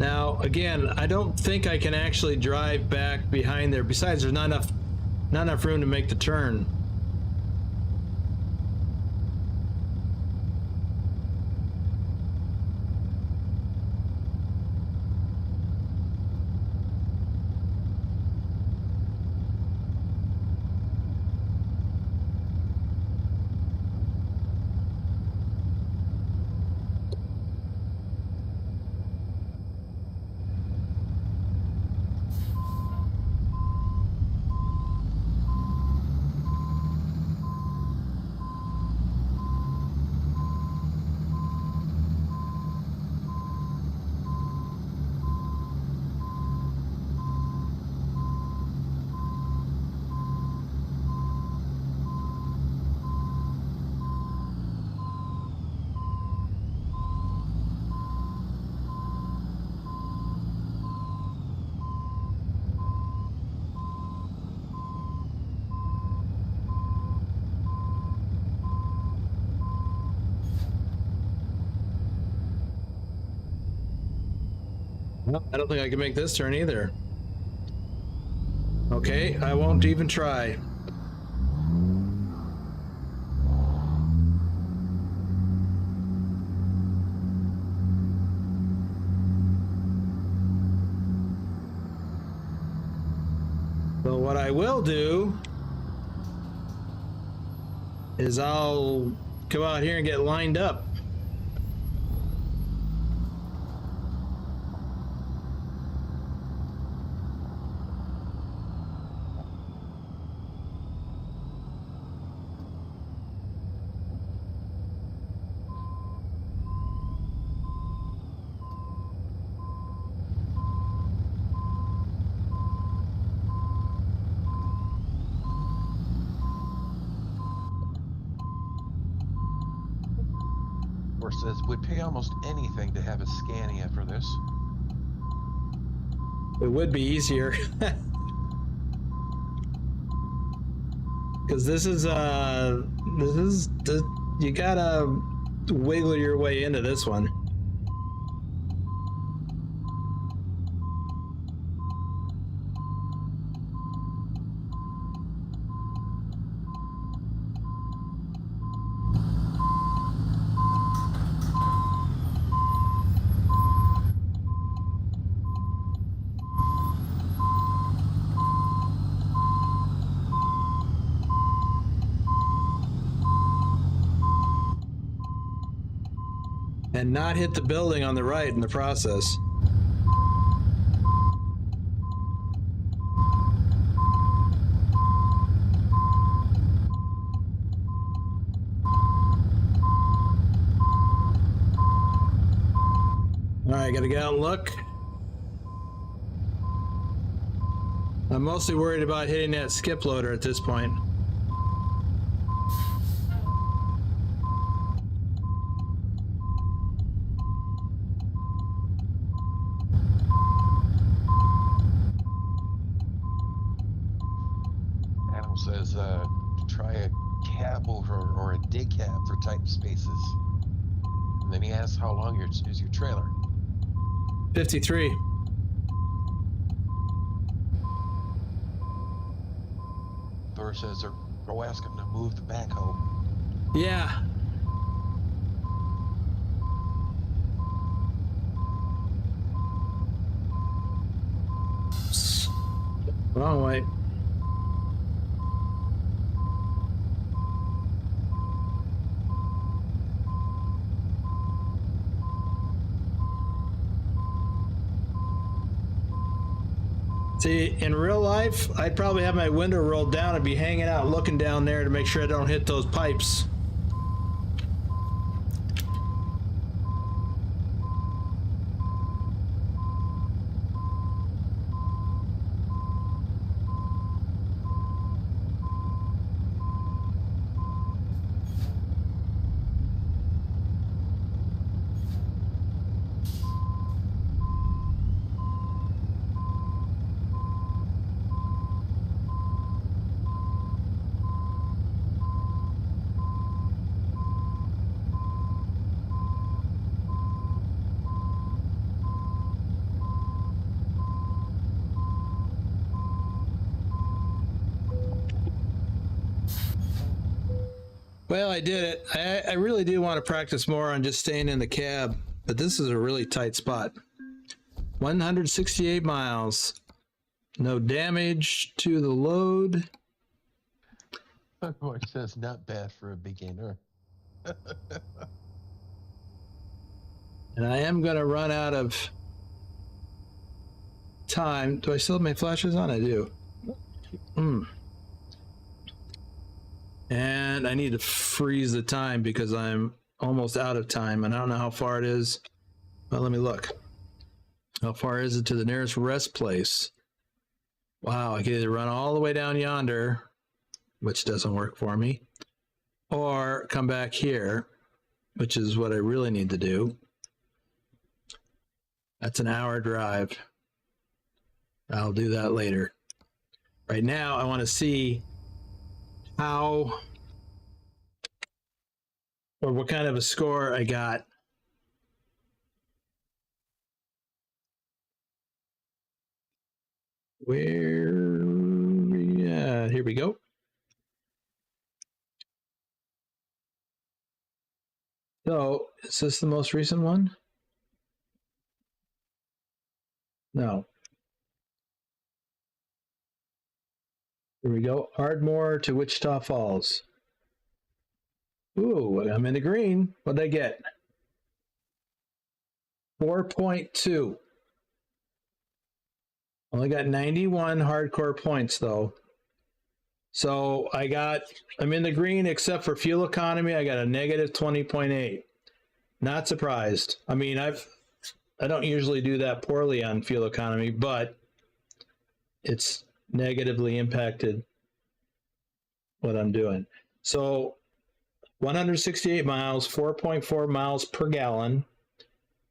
Now, again, I don't think I can actually drive back behind there. Besides, there's not enough room to make the turn. Well, I don't think I can make this turn either. Okay, I won't even try. So what I will do is I'll come out here and get lined up. Says we'd pay almost anything to have a Scania for this. It would be easier. Because this is you gotta wiggle your way into this one. And not hit the building on the right in the process. All right, gotta get out and look. I'm mostly worried about hitting that skip loader at this point. Says try a cab over or a dig cab for tight spaces. And then he asks how long is your trailer? 53. Thor says go ask him to move the backhoe. Yeah. Wrong way. See, in real life, I'd probably have my window rolled down and be hanging out looking down there to make sure I don't hit those pipes. Well, I did it. I really do want to practice more on just staying in the cab, but this is a really tight spot. 168 miles. No damage to the load. Boy, says not bad for a beginner. And I am going to run out of time. Do I still have my flashes on? I do. And I need to freeze the time because I'm almost out of time, and I don't know how far it is. Well, let me look. How far is it to the nearest rest place? Wow, I can either run all the way down yonder, which doesn't work for me, or come back here, which is what I really need to do. That's an hour drive. I'll do that later. Right now, I want to see how or what kind of a score I got. Yeah, here we go. So, is this the most recent one? No. Here we go. Ardmore to Wichita Falls. Ooh, I'm in the green. What'd I get? 4.2. Only got 91 hardcore points though. So I'm in the green except for fuel economy. I got a negative 20.8. Not surprised. I mean, I don't usually do that poorly on fuel economy, but it's negatively impacted what I'm doing. So 168 miles, 4.4 miles per gallon,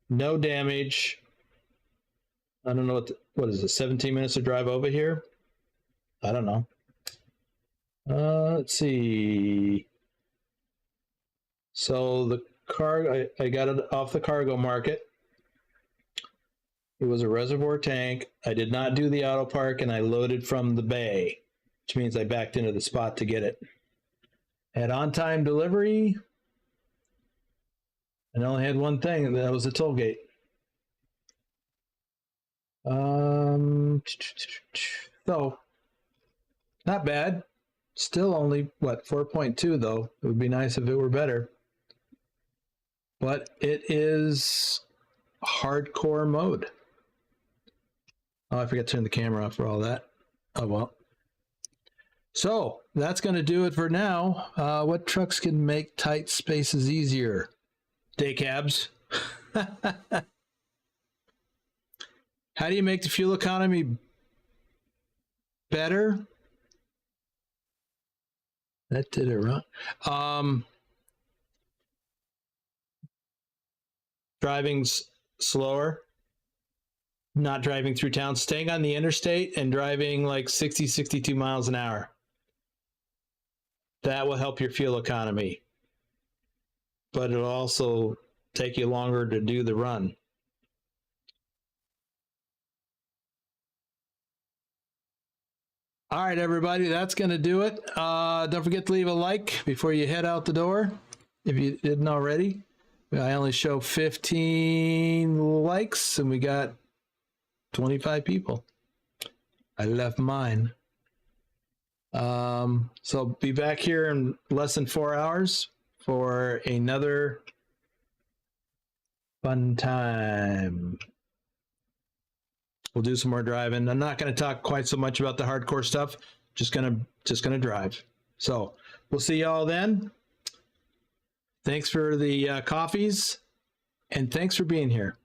no damage. I don't know what is it, 17 minutes to drive over here? I don't know. Let's see. So the car, I got it off the cargo market. It was a reservoir tank. I did not do the auto park, and I loaded from the bay, which means I backed into the spot to get it. Had on-time delivery, and I only had one thing, and that was the toll gate. So not bad. Still only what, 4.2 though. It would be nice if it were better. But it is hardcore mode. Oh, I forgot to turn the camera off for all that. Oh well. So that's going to do it for now. What trucks can make tight spaces easier? Day cabs. How do you make the fuel economy better? That did it wrong. Driving slower, not driving through town, staying on the interstate and driving like 60, 62 miles an hour. That will help your fuel economy, but it'll also take you longer to do the run. All right, everybody, that's going to do it. Don't forget to leave a like before you head out the door, if you didn't already. I only show 15 likes, and we got 25 people. I left mine. So be back here in less than 4 hours for another fun time. We'll do some more driving. I'm not going to talk quite so much about the hardcore stuff. Just gonna drive. So we'll see y'all then. Thanks for the coffees, and thanks for being here.